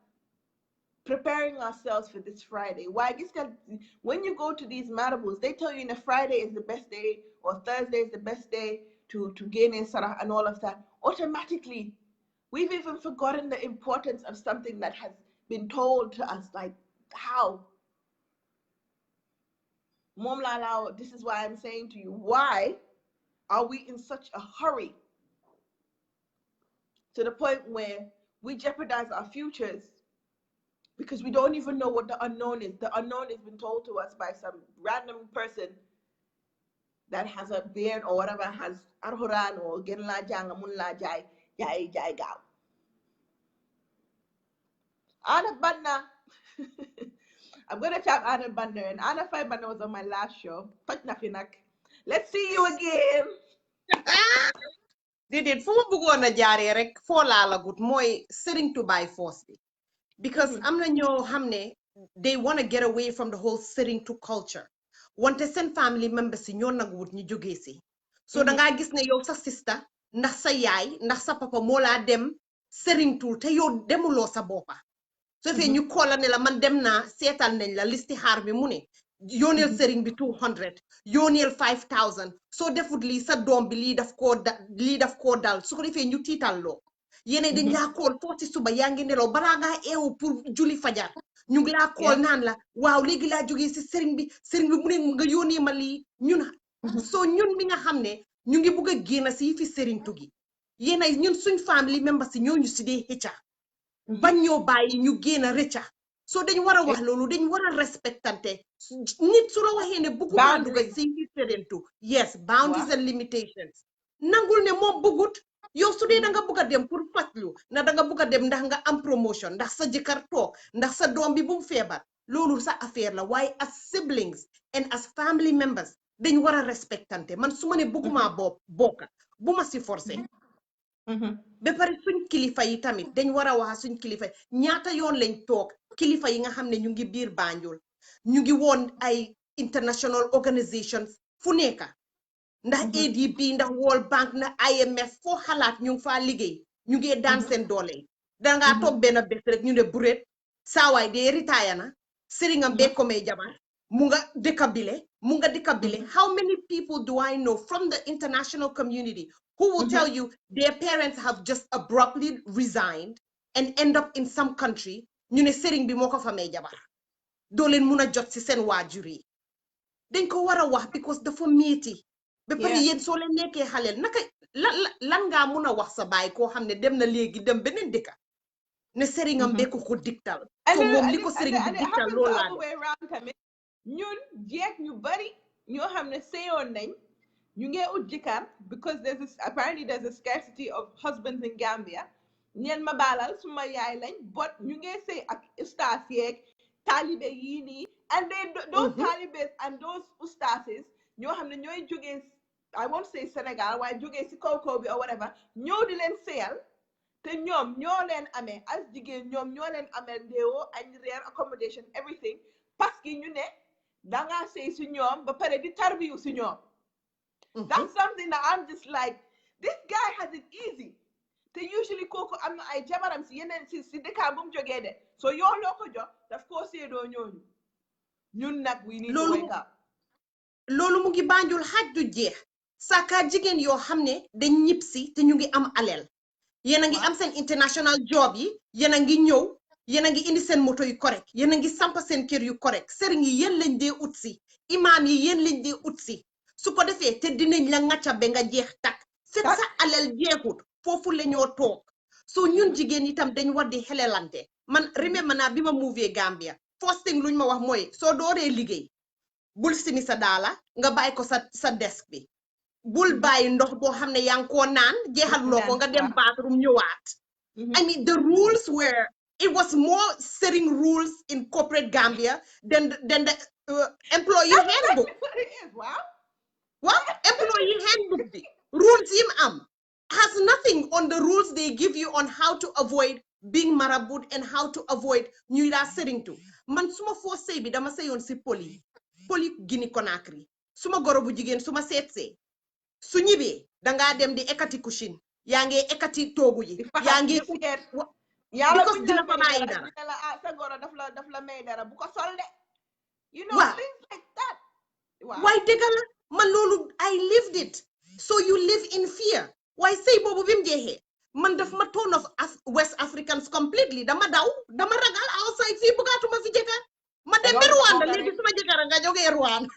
preparing ourselves for this Friday? Why? I guess that when you go to these marabouts, they tell you that Friday is the best day or Thursday is the best day to gain in Sarah and all of that. Automatically, we've even forgotten the importance of something that has been told to us. Like, how? Mom Lala, this is why I'm saying to you, why are we in such a hurry to the point where we jeopardize our futures because we don't even know what the unknown is. The unknown has been told to us by some random person that has a beard or whatever, has arhoran or genla janga munla jai gao. Anna Banna, I'm gonna tap Anna Banna, and Anna Fai Banna was on my last show. Let's see you again. Did it for Bugona Jari rek for Lala good moy sitting to by force. Because I'm not your hamne, they want to get away from the whole sitting to culture. Want to send family members in your nagwood ni jugesi. So danga gis ne yow sa sister, ndax sa yaay, ndax sa papa mola dem sitting to te yow demulo sa bopa. So if you call ne la man dem na setal nañ la listi xaar bi mu ne yonel sering bi 200 yonel 5,000 so definitely sa dom bi li daf ko dal su ko defé ñu tital lo yene dañ la call 40 suba yaangi nelo bala nga eewu pour julli fajar ñu ngi la call naan la waaw legi la joggé ci sering bi mu ne nga yoni ma li ñun so ñun mi nga xamné ñu ngi bëgg gëna ci fi sering tugi yene ñun suñ family members ci ñoo ñu ci dé hecca bañ ñoo bayyi ñu gëna recca so dañ wara wax lolu dañ wara respectante nit su la waxé né bëggu ma dugal ci fi serentu yes boundaries and limitations nangul né mo bëggut yow su dé da nga bëgga dem pour fatlu na da nga bëgga dem ndax nga am promotion ndax sa jëkkër tok ndax sa dom bi bu mu fébar lolu sa affaire la waaye as siblings and as family members dañ wara respectante man suma né bëgguma bokka buma ci forcer ba pare suñ kilifa yi tamit dañ war a wax suñ kilifa yi ñaata yoon lañ toog kilifa yi nga xam ne ñu ngi biir Banjul ñu ngi woon ay international organizations fu nekka ndax ADB ndax World Bank ndax IMF foo xalaat ñu ngi faa liggéey ñu ngi daan seen doole yi dangaa toog benn bés rek ñu ne buret saawaay dee retire na sëriñam bee ko may jabar mu nga dëkka bile how many people do I know from the international community who will tell you their parents have just abruptly resigned and end up in some country ñu ne sëriñ bi moo ko fa may jabar doo leen mun a jot si seen waajur yi dañ ko war a wax because dafa métti ba pare yéen soo leen nekkee xaleel naka lan ngaa mun a wax sa baay koo xam ne dem na léegi dem beneen dëkka ne sëriñam be ko diktal so moom li ko sëriñ bi diktal loolu laa ñun jeeg ñu bari ñoo xam ne seyoon nañ ñu ngee ut jëkkër because apparently there's a scarcity of husbands in Gambia ñeen ma baalal suma yaay lañ but ñu ngee sëy ak ustaas yeeg taalibe yii nii and those talibes and those ustaases ñoo xam ne ñooy jógee I won't say Sénégal waaye jógee si kaw bi or whatever ñëw di leen seyal te ñoom ñoo leen amee as jigéen ñoom ñoo leen amee ndéewoo añ reer accommodation everything parce que ñu ne dangaa sey si ñoom ba pare di tarbiyu si ñoom that's something that I'm just like this guy has it easy te usually kooku am na ay jabaram si yeneen si dëkkaan bu mu jógee de so yoo loo ko jox daf koo seedoo ñooñu ñun nag we need to wake up loolu mu ngi Banjul xaaj du jeex saka jigéen yoo xam ne dañ ñib si te ñu ngi am aleel yéen a ngi am seen international job yi yéen a ngi ñëw yéen a ngi indi seen moto yu correct yéen a ngi sampa seen kër yu correct sëriñ yi yéen lañ dee ut si imaam yi yéen lañ dee ut si su ko defee te dinañ la ngacca be nga jeex takk fekk sa aleel jeexut foofu la ñoo toog so ñun jigéen itam dañ war di xelelante man remember naa bi ma move Gambia first thing luñ ma wax mooy soo dooree liggéey bul simi sa daala nga bàyyi ko sa desk bi bul bàyyi ndox boo xam ne yaa ngi koo naan jeexal loo ko nga dem bathroom ñëwaat I mean the rules were it was more setting rules in corporate Gambia than the employee handbook wow employee handbook bi rules yim am has nothing on the rules they give you on how to avoid being marabut and how to avoid ñuy laa setting to man suma foo sëy bi dama sëyoon si poli Guinea Conakry suma goro bu jigéen suma seetsee su ñibee dangaa dem di ekati cushion yaa ngi ekati toogu yi yaa ngi because dina fa bàyyi dara sa goro daf la may dara bu ko sol de you know things like that waaye dëgg la man loolu I lived it so you live in fear waaye sëy boobu bi mu jeexee man daf ma turn off West Africans completely dama daw dama ragal outside fii bugaatuma fi jëkkër ma dem ba Rwanda léegi suma jëkkër nga jógee Rwanda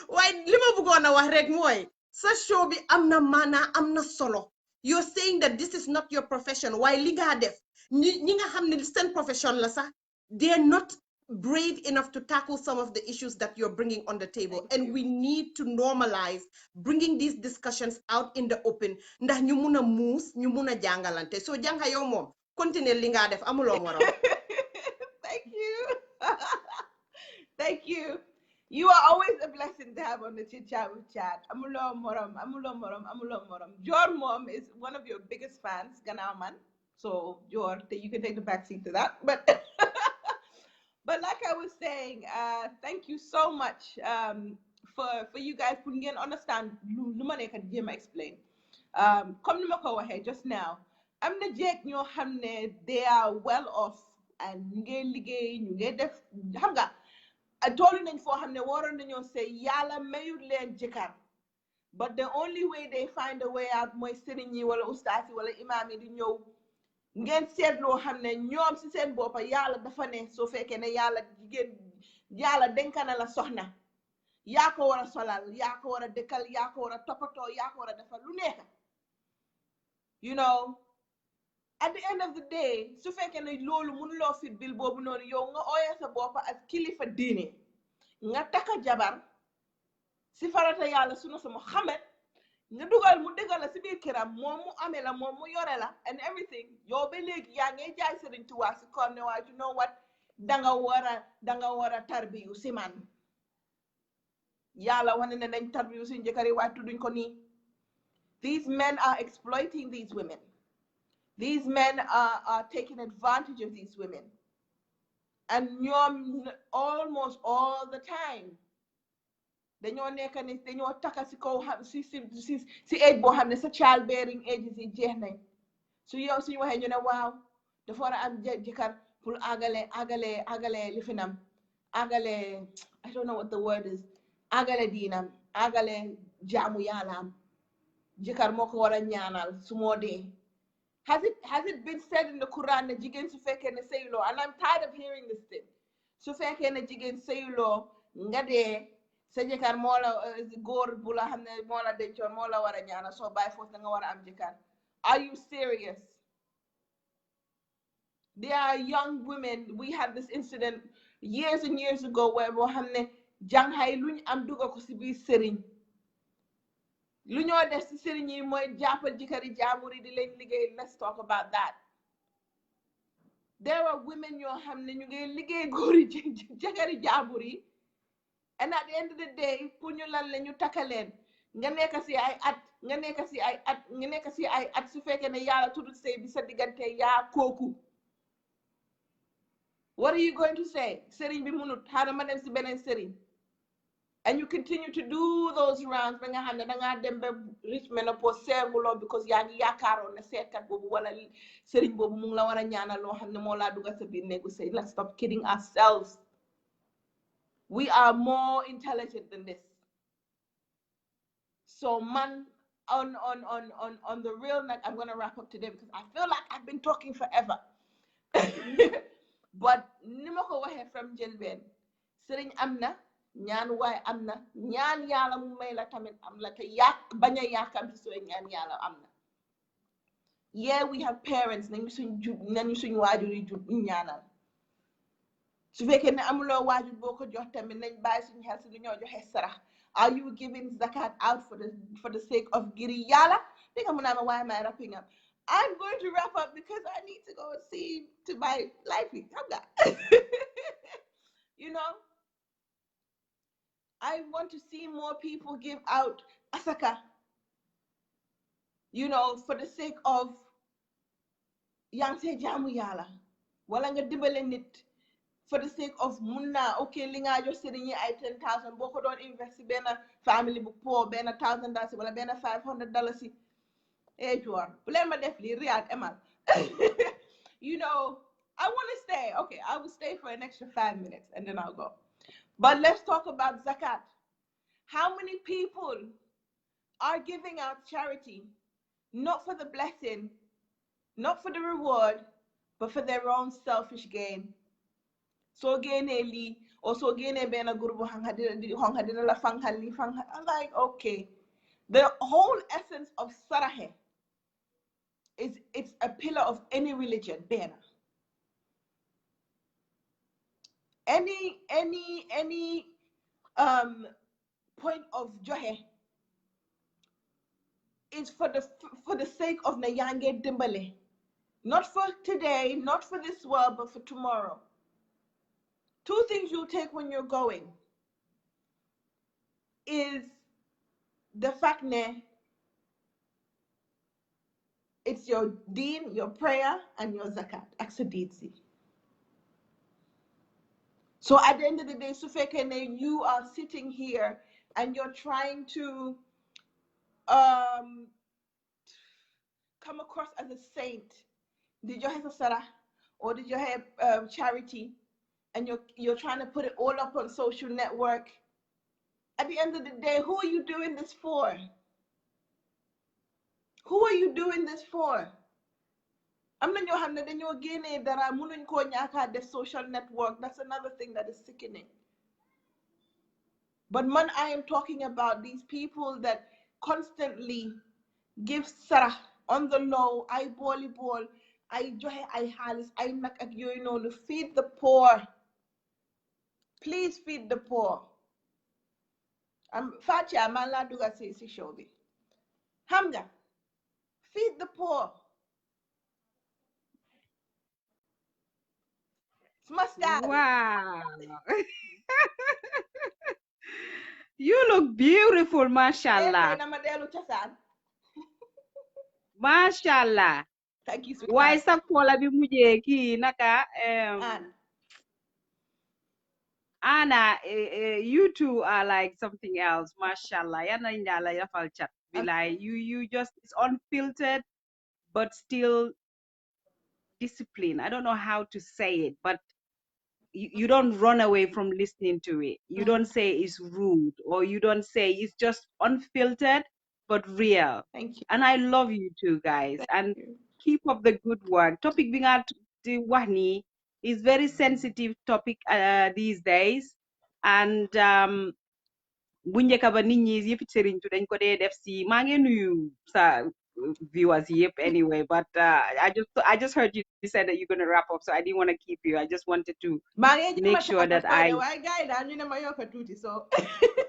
waaye li ma bëggoon a wax rek mooy sa show bi am na maanaa am na solo you're saying that this is not your profession waaye li nga def ñi nga xam ne seen profession la sax they're not brave enough to tackle some of the issues that you're bringing on the table and we need to normalize bringing these discussions out in the open ndax ñu mun a muus ñu mun a jàngalante soo jànga yow moom continuer li nga def amuloo morom thank you you are always a blessing to have on the Chit Chat with Chat amuloo morom Jor mom is one of your biggest fans gannaaw man so Jor you can take the back seat to that but like I was saying thank you so much for you guys pour ngeen understand lu ma nekk di jéem a explain comme ni ma ko waxee just now am na jeeg ñoo xam ne they are well off and ñu ngi liggéey ñu ngi def xam nga toolu nañ foo xam ne waroon nañoo sëy yàlla mayul leen jëkkër but the only way they find a way out mooy sëriñ yi wala ustaas yi wala imaam yi di ñëw ngeen seetloo xam ne ñoom si seen boppa yàlla dafa ne soo fekkee ne yàlla jigéen yàlla denkana la soxna yaa ko war a solal yaa ko war a dëkkal yaa ko war a toppatoo yaa ko war a defal lu nekk you know at the end of the day su fekkee ne loolu mënuloo fit bil boobu noonu yow nga ooyee sa boppa ak kilifa diine nga takka jabar si farata yàlla sunu sama xamet nga dugal mu dëggal la si biir këram moom mu amee la moom mu yore la and everything yow ba léegi yaa ngay jaay Sëriñ Tuubaa si kon ne waaye you know what danga war a tarbiyu si man yàlla wane ne nañ tarbiyu suñ jëkkër yi waaye tudduñ ko nii. These men are exploiting these women. These men are taking advantage of these women. And almost all the time, dañoo nekk ni dañoo taka si kaw si age boo xam ne sa childbearing ages yi jeex nañ su yow suñu waxee ñu ne waaw dafa war a am jëkkër pour agale lifinam agale I don't know what the word is agale diinam agale jaamu yàllaam jëkkër moo ko war a ñaanal su moo dee. Has it been said in the Quran ne jigéen su fekkee ne sëyuloo, and I'm tired of hearing this thing, su fekkee ne jigéen sëyuloo nga dee sa jëkkër moo la góor bu la xam ne moo la dencoon moo la war a ñaanal soo bàyyi foofu da nga war a am jëkkër? Are you serious? There are young women. We had this incident years and years ago where boo xam ne jànxay luñ am duga ko si biir sëriñ lu ñoo def si sëriñ yi mooy jàppal jëkkëri jaambur yi di leen liggéey. Let's talk about that. There are women yoo xam ne ñu ngi liggéey góori jëkkëri jaambur yi, and at the end of the day pour ñu lan la ñu takkaleen nga nekk si ay at nga nekk si ay at su fekkee ne yàlla tudd sëy bi sa diggante yaa kooku. What are you going to say? Sëriñ bi munut xaaral ma dem si beneen sëriñ. And you continue to do those rounds ba nga xam ne dangaa dem ba reach menopause seeguloo because yaa ngi yaakaaroon ne seetkat boobu wala sëriñ boobu mu ngi la war a ñaanal loo xam ne moo laa dugal sa biir néegu sëy. Let's stop kidding ourselves. We are more intelligent than this. So man, on the real neck, I'm gonna wrap up today because I feel like I've been talking forever. But ni ma ko waxee from njëlbeen sëriñ am na ñaan waay am na ñaan yàlla mu may la tamit am la te bañ a yàkkamti sooy ñaan yàlla am na. Yeah, we have parents nañu suñ waajur yi jur ñu ñaanal su fekkee ne amuloo waajur boo ko jox tamit nañ bàyyi suñu xel si lu ñoo joxe sarax. Are you giving zakat out for the sake of giri yàlla? Di nga mun a why am I wrapping up? I'm going to wrap up because I need to go see to my life. You know, I want to see more people give out asaka, you know, for the sake of yang se jamu yàlla wala nga dimbale nit for the sake of munna okay li nga jox sëriñ yi ay 10,000 boo ko doon investi benn family bu poor benn $1,000 wala benn $500 Juar bu leen ma def lii Riyad emal. You know, I want to stay. Okay, I will stay for an extra 5 minutes and then I'll go. But let's talk about zakat. How many people are giving out charity not for the blessing, not for the reward, but for their own selfish gain? So li or so bena guru dina la fanghal. I'm like, okay. The whole essence of sarahe is it's a pillar of any religion, bena. Any point of johe is for the sake of nayange dimbale. Not for today, not for this world, but for tomorrow. 2 things you'll take when you're going is the fact that it's your deen, your prayer, and your zakat. Aksadidzi. So at the end of the day, Sufekene, you are sitting here and you're trying to come across as a saint. Did you have a sarah or did you have charity? And you're trying to put it all up on social network. At the end of the day, who are you doing this for? Who are you doing this for? I'm not your hand then you're gaining that I'm the social network. That's another thing that is sickening. But man, I am talking about these people that constantly give sarah on the low, I ball, I johe, I halis, I nak ak you know to feed the poor. Please feed the poor. Fatia mala duga si shobi. Hamga. Feed the poor. Wow. You look beautiful, mashallah. Mashallah. Thank you, sweetheart. Why sa kola bi mujjé ki naka Anna, you two are like something else, mashallah. Yana indala yafal chat. Be like you just it's unfiltered but still disciplined. I don't know how to say it, but you don't run away from listening to it. You don't say it's rude or you don't say it's just unfiltered but real. Thank you. And I love you two guys. And keep up the good work. Topic being at the wahni is very sensitive topic these days. And bu njëkk ba nit ñi yëpp sëriñ tu dañ ko dee def si maa ngi nuyu sa viewers yëpp anyway, but I just heard you said that you're going to wrap up, so I didn't want to keep you. I just wanted to make sure that I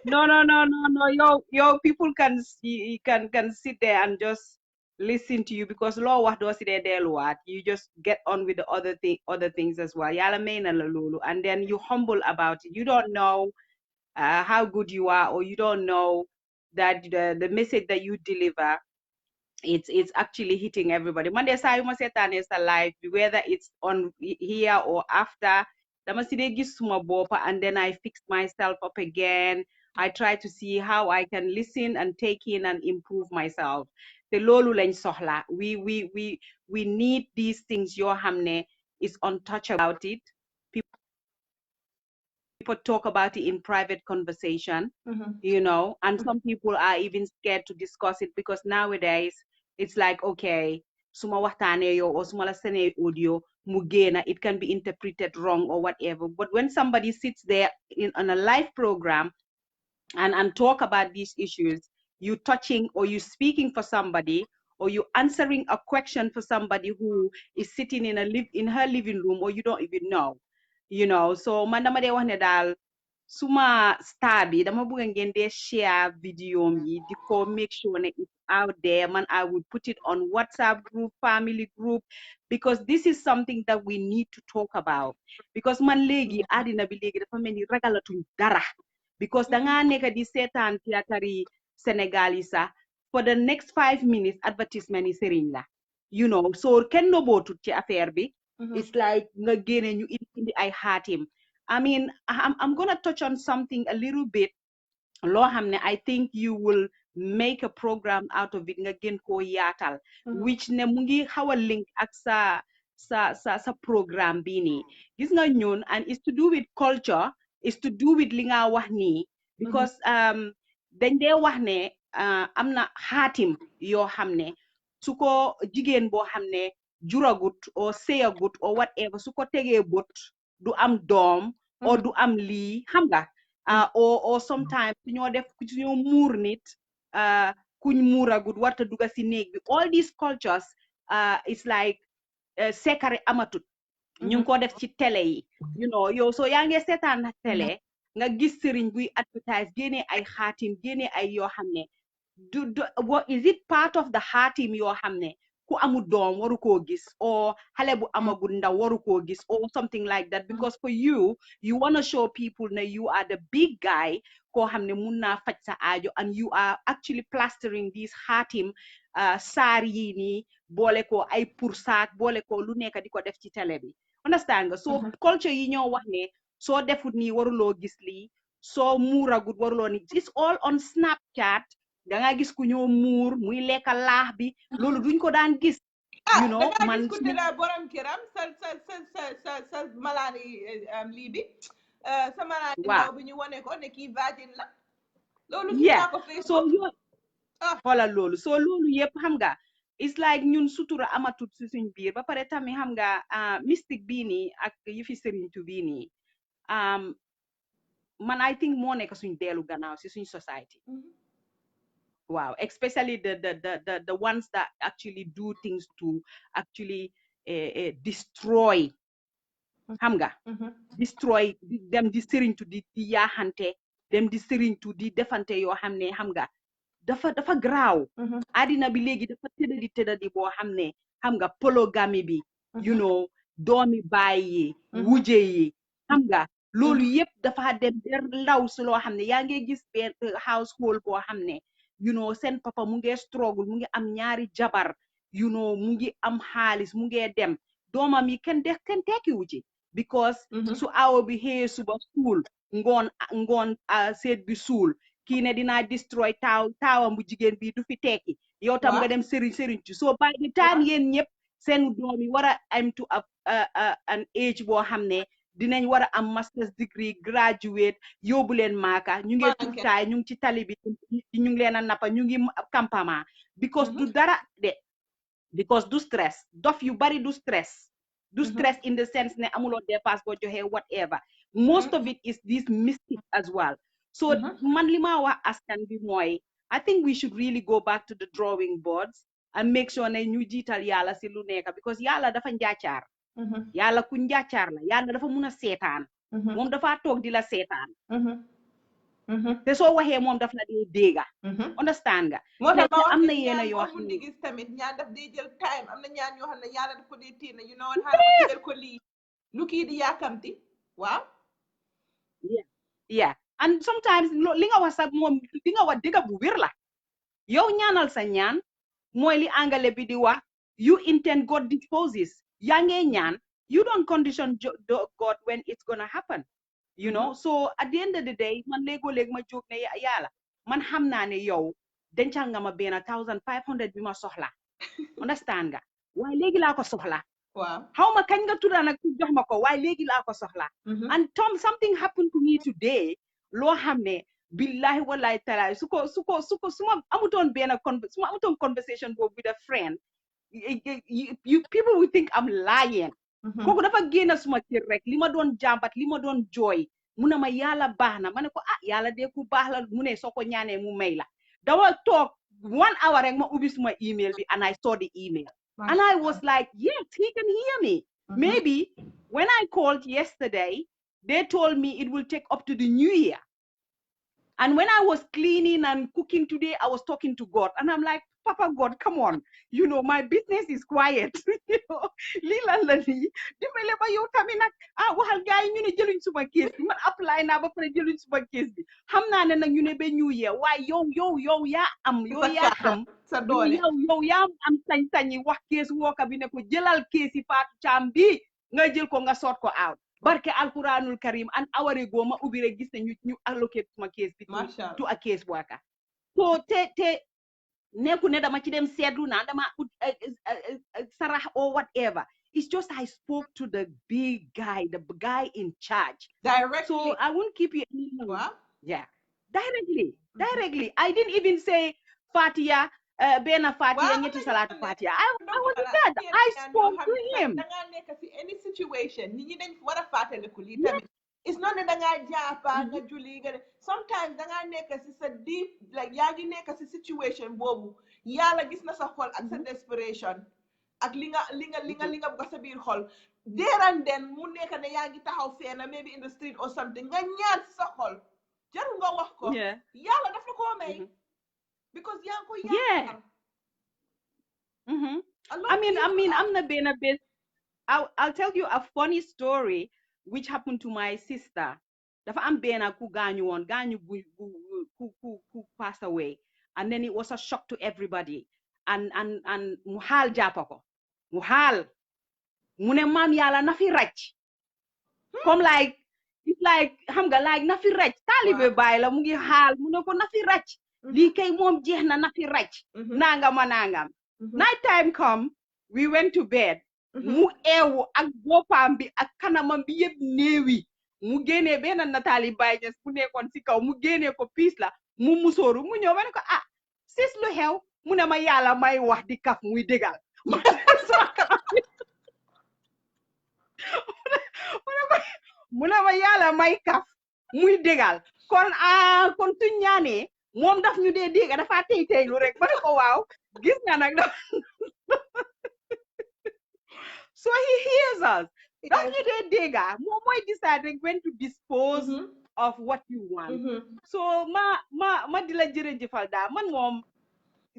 no yo people can see can sit there and just listen to you because law wax do si dee delluwaat, you just get on with the other things as well. Yàlla may na la loolu, and then you humble about it. You don't know how good you are, or you don't know that the message that you deliver it's actually hitting everybody. Monday saa yu ma seetaanee sa live, whether it's on here or after, dama si dee gis suma boppa, and then I fix myself up again. I try to see how I can listen and take in and improve myself. Te loolu lañ soxla. We need these things yoo xam ne is untouchable about it. People talk about it in private conversation, you know, and some people are even scared to discuss it because nowadays it's like, okay, suma waxtaanee yow or suma la sene audio mu génna, it can be interpreted wrong or whatever. But when somebody sits there on a live program and talk about these issues, you touching or you speaking for somebody or you answering a question for somebody who is sitting in her living room or you don't even know, you know. So man dama dee wax ne daal suma star bi dama bëgg ngeen dee share video yi di ko make sure ne it's out there. Man, I would put it on WhatsApp group, family group, because this is something that we need to talk about. Because man léegi àddina bi léegi dafa mel ni ragalatuñ dara. Because danga nekk di seetaan théâtre yi Sénégal yi sax for the next 5 minutes advertisement yi sëriñ la, you know. So kenn nobootut ci affaire bi. It's like nga génne ñu indi ay xaatim. I mean, I'm gonna touch on something a little bit. Loo xam ne I think you will make a program out of it nga gën koo yaatal, which ne mu ngi xaw a link ak sa programme bii nii. Gis nga ñun, and it's to do with culture, it's to do with li nga wax nii, because dañ dee wax ne am na xaatim yoo xam ne su ko jigéen boo xam ne juragut or seyagut or whatever su ko tegee bot du am doom or du am lii xam nga or sometimes suñoo def suñoo muur nit kuñ muuragut warta duga si néeg bi. All these cultures it's like secret amatut ñu ngi ko def ci télé yi, you know. Yow soo yaa ngi seetaan télé nga gis sëriñ buy advertise génne ay xaatim génne ay yoo xam ne what is it part of the xaatim yoo xam ne ku amu doom waru koo gis or xale bu amagul ndaw waru koo gis or something like that, because for you want to show people that you are the big guy koo xam ne mun naa faj sa aajo, and you are actually plastering these xaatim saar yi nii boole ko ay pursaak boole ko lu nekk di ko def ci télé bi, understand nga. So culture yi ñoo wax ne soo defut nii waruloo gis lii, soo muuragut waruloo ni. It's all on Snapchat. Danga gis ku ñoo muur muy lekka laax bi, loolu duñ ko daan gis, you know. Man gis ku tëra borom këram sa malaani lii bi sa malaani ndaw bi ñu wone ko ne kii virgin la, loolu gis naa ko Facebook. So yo xoolal loolu, so loolu yëpp xam nga it's like ñun sutura amatut si suñ biir. Ba pare tamit xam nga mystique bii nii ak yëfi sëriñtu bii nii man I think moo nekk suñ deelu gannaaw si suñ society. Wow, especially the ones that actually do things to actually destroy xam nga destroy dem di sëriñ tu di yaaxante dem di sëriñ tu di defante yoo xam ne xam nga dafa graaw. àddina bi léegi dafa tëddadi boo xam ne xam nga polygamy bi, you know, doomi baay yi wuje yi xam nga loolu yëpp dafa dem der law si loo xam ne yaa ngi gis benn household boo xam ne seen papa mu ngi struggle mu ngi am ñaari jabar mu ngi am xaalis mu ngi dem doomam yi kenn tekkiwu ci because su awo bi xëyee suba suul ngoon seet bi suul kii ne dinaa destroy taawam bu jigéen bi du fi tekki yow tam nga dem sëriñ ci so by the time yéen ñëpp seen doom yi war a am to an age boo xam ne dinañ war a am master's degree graduate yóbbu leen maaka ñu ngi tuktaay ñu ngi ci tali bi ñu ngi leen a nappa ñu ngi campement because du dara de because du stress dof yu bari du stress in the sense ne amuloo dépasse boo joxe whatever most of it is this mystic as well so man li ma wax askan bi mooy I think we should really go back to the drawing boards and make sure ne ñu jiital yàlla si lu nekk because yàlla dafa njaacaar yàlla ku njaacaar la yàlla dafa mun a seetaan moom dafa toog di la seetaan te soo waxee moom daf la dee dégga understand nga moo tax ma am na yéena yoo xam ne gis tamit ñaan daf dee jël time am na ñaan yoo xam ne yàlla daf ko dee téye you know what xaaral ma jël ko lii lu kii di yaakamti waaw yeah and sometimes li nga wax sax moom li nga wax dëgga bu wér la yow ñaanal sa ñaan mooy li angale bi di wax you intend God disposes yaa ngee ñaan you don't condition God when it's gonna happen so at the end of the day man léegoo-léeg ma jóg ne yàlla man xam naa ne yow dencal nga ma benn 1500 bi ma soxla understand nga waaye léegi laa ko soxla waaw xaw ma kañ nga tudda nag jox ma ko waaye léegi laa ko soxla and something happened to me today loo xam ne billahi wallahi taala su ma amutoon conversation boobu with a friend people will think I'm lying kooku dafa génn suma kër rek li ma doon jàmbat li ma doon jooy mu ne ma yàlla baax na ma ne ko yàlla de ku baax la mu ne soo ko ñaanee mu may la dama toog 1 hour rek ma ubbi suma email bi and I saw the email and I was like yes he can hear me maybe when I called yesterday they told me it will take up to the new year and when I was cleaning and cooking today I was talking to God and I'm like Papa God, come on. My business is quiet. Lila lani. Dimele ba yow tamit nak waxal gaay ñu ne jëluñ suma case bi man apply na ba pare jëluñ suma case bi xam naa ne nag ñu ne ba new year waaye yow yaa am xam sa doole yow yaa am sañ-sañi wax case wooka bi ne ko jëlal case yi Fatou Cham bi nga jël ko nga sort ko out barke alquranul karim an aware go ma ubbi rek gis ne ñu allocate suma case bi to a case worker so te nekku ne dama ci dem seetlu naa dama sarax or whatever it's just I spoke to the big guy the guy in charge directly so I won't keep you any longer. Yeah directly I didn't even say Fatia Bena Fatia ñetti salatu Fatia I was that I spoke to him da nga nekk ci any situation nit ñi dañ war a fàttaliku lii tamit it's not that da ngaa jàppa nga julli nga sometimes da ngaa nekk ci sa deep like yaa ngi nekk ci situation boobu yàlla gis na sa xol ak sa desperation ak li nga bëgg sa biir xol there and then mu nekk ne yaa ngi taxaw feena maybe in the street or something nga ñaan ci sa xol jarul nga wax ko yàlla daf la koo may because yaa ngi ko yaakaar I mean am na benn bés I'll tell you a funny story which happened to my sister. Dafa am benn ku gaañu woon gaañu ku passed away and then it was a shock to everybody and mu xaal jàppa ko mu xaal mu ne maam yàlla na fi raj comme like it's like xam nga like na fi raj taalibe baay la mu ngi xaal mu ne ko na fi raj lii kay moom jeex na fi raj nangam night time come we went to bed mu eewu ak boppam bi ak kanamam bi yëpp néewi mu génnee benn nataali Baay Ñas mu nekkoon ci kaw mu génnee ko piis la mu musóoru mu ñëw ma ne ko sis lu xew mu ne ma yàlla may wax di kaf muy dégal mu ne ma yàlla may kaf muy dégal kon suñ ñaanee moom daf ñu dee dégga dafa tey lu rek ma ne ko waaw gis nga nag so he hears us daf ñu dee dégga moom mooy decide rek when to dispose of what you want so ma di la jërëjëfal daal man moom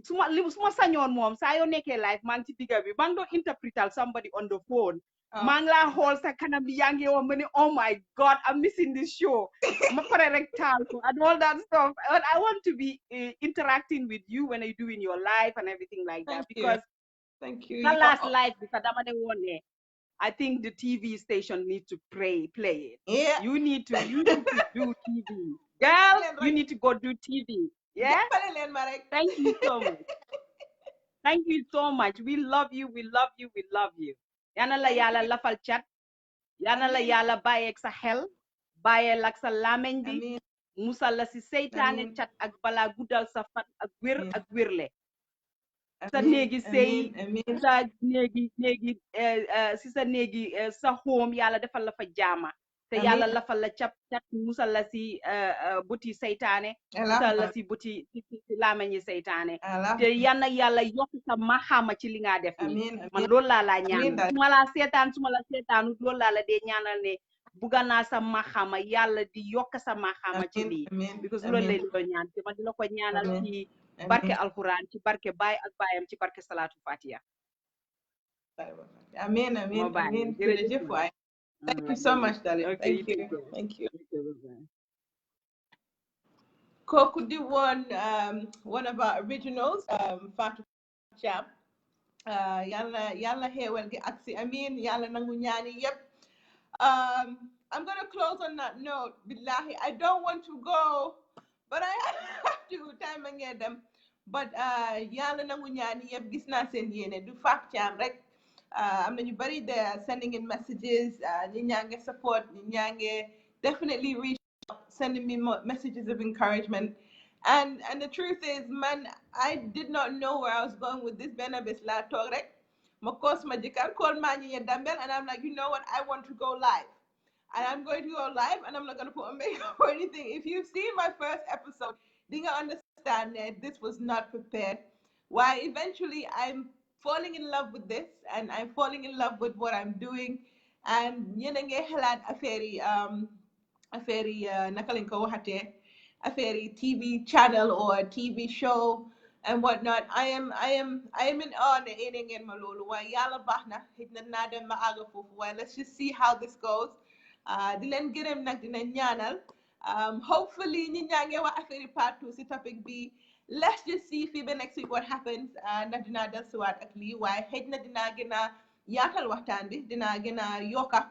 suma sañoon moom saa yoo nekkee live maa ngi ci digga bi maa ngi doon interpretal somebody on the phone maa ngi laa xool sa kanam bi yaa ngi wax ma ne oh my God I'm missing this show ma pare rek taal ko and all that stuff and I want to be interacting with you when I do in your life and everything like that because thank you the last life bi sax dama ne woon ne I think the TV station needs to play it. Yeah. You need to do TV. Girl, you need to go do TV. Yeah? Thank you so much. Thank you so much. We love you. We love you. We love you. Yana la yala lafal chat. Yana la yala baye sa xel. Baye lak sa lameñ bi. Musal la si seytaane chat ak bala gudal sa fan ak wér ak wérle. Sa néegi sey sa néegi si sa néegi sa home yàlla defal la fa jaama te yàlla lafal la cat musal la si buti seytaane musal la si buti si laamañi seytaane te yàlla yàlla yokk sa maxaama ci li nga def ni man loolu laa la ñaanal su ma la seetaanu loolu laa la dee ñaanal ne bugga naa sa maxaama yàlla di yokk sa maxaama ci lii because loolu lay loo ñaan te man di la ko ñaanal ci barke alquran ci barke baay ak baayam ci barke salatu fatiha amen jërëjëf waay thank you so much darling thank you kooku di woon one of our originals Fatou Cham yàlla xéewal gi aksi amin yàlla nangu ñaani yépp I'm gonna close on that note billahi I don't want to go but I have to time a ngee dem but yàlla nangu ñaani yëpp gis naa seen yéene du Fatou Cham rek am na ñu bari they are sending in messages ñi ñaa ngi support ñi ñaa ngi definitely reach out sending me messages of encouragement and the truth is man I did not know where I was going with this benn bés laa toog rek ma course ma jëkkër call maa ñi Dambel and I'm like you know what I want to go live and I'm going to go live and I'm not going to put a makeup or anything if you've seen my first episode you understand that this was not prepared. Why eventually I'm falling in love with this and I'm falling in love with what I'm doing. And yéen a ngi xalaat affaire yi naka lañ ko waxatee affaire yi TV channel or TV show and whatnot. I am in awe ne ene ngeen ma loolu waaye yàlla baax na xëj na naa dem ma àgga foofu waaye let's just see how this goes. Di leen gërëm nag dina ñaanal. Hopefully ñi ñaa ngi wax affaire part 2 si topic bi let's just see fii ba next week what happens ndax dinaa dellusiwaat ak lii waaye xëj na dinaa gën a yaatal waxtaan bi dinaa gën a yokka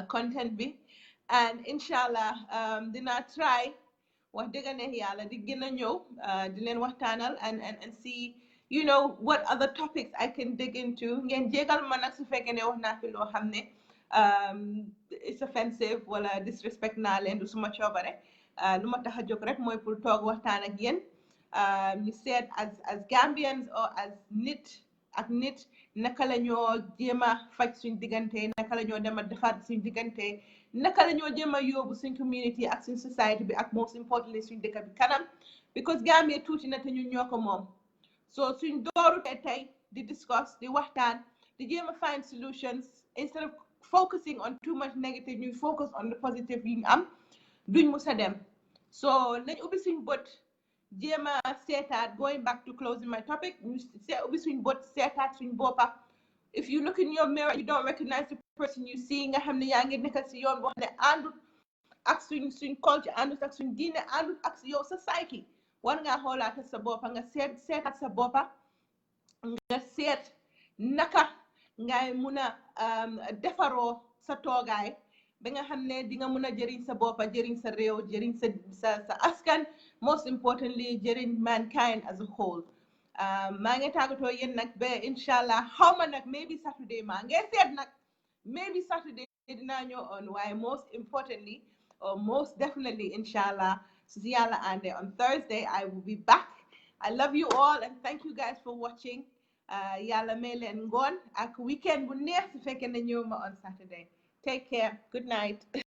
content bi and inshallah dinaa try wax dëgg neex yàlla di gën a ñëw di leen waxtaanal and see you know what other topics I can dig into ngeen jégal ma nag su fekkee ne wax naa fi loo xam ne it's offensive wala disrespect naa leen du suma coobare lu ma tax a jóg rek mooy pour toog waxtaan ak yéen ñu seet as Gambians or as nit ak nit naka la ñoo jéem a faj suñ diggante naka la ñoo dem a defaat suñ diggante naka la ñoo jéem a yóbbu suñ community ak suñ society bi ak most importantly suñ dëkk bi kanam because Gambia tuuti na te ñun ñoo ko moom so suñ dooru tey di discuss di waxtaan di jéem a find solutions instead of focusing on too much negative ñu focus on the positive yi ñu am duñ mus a dem so nañ ubbi suñ bët jéem a seetaat going back to closing my topic ñu ubbi suñ bët seetaat suñ boppa if you look in your mirror you don't recognize the person you see nga xam ne yaa ngi nekk si yoon boo xam ne àndut ak suñ culture àndut ak suñ diine àndut ak yow sa psyche war ngaa xoolaat sa boppa nga seetaat sa boppa nga seet naka ngay mun a defaroo sa toogaay ba nga xam ne di nga mun a jëriñ sa boppa jëriñ sa réew jëriñ sa askan most importantly jëriñ mankind as a whole maa ngi tàggatoo yéen nag ba inshallah xaw ma nag maybe Saturday maa ngi seet nag maybe Saturday dinaa ñëw on waaye most importantly or most definitely inshallah su si yàlla ànde on Thursday I will be back I love you all and thank you guys for watching yàlla may leen ngoon ak weekend bu neex su fekkee ne ñëw ma on Saturday take care good night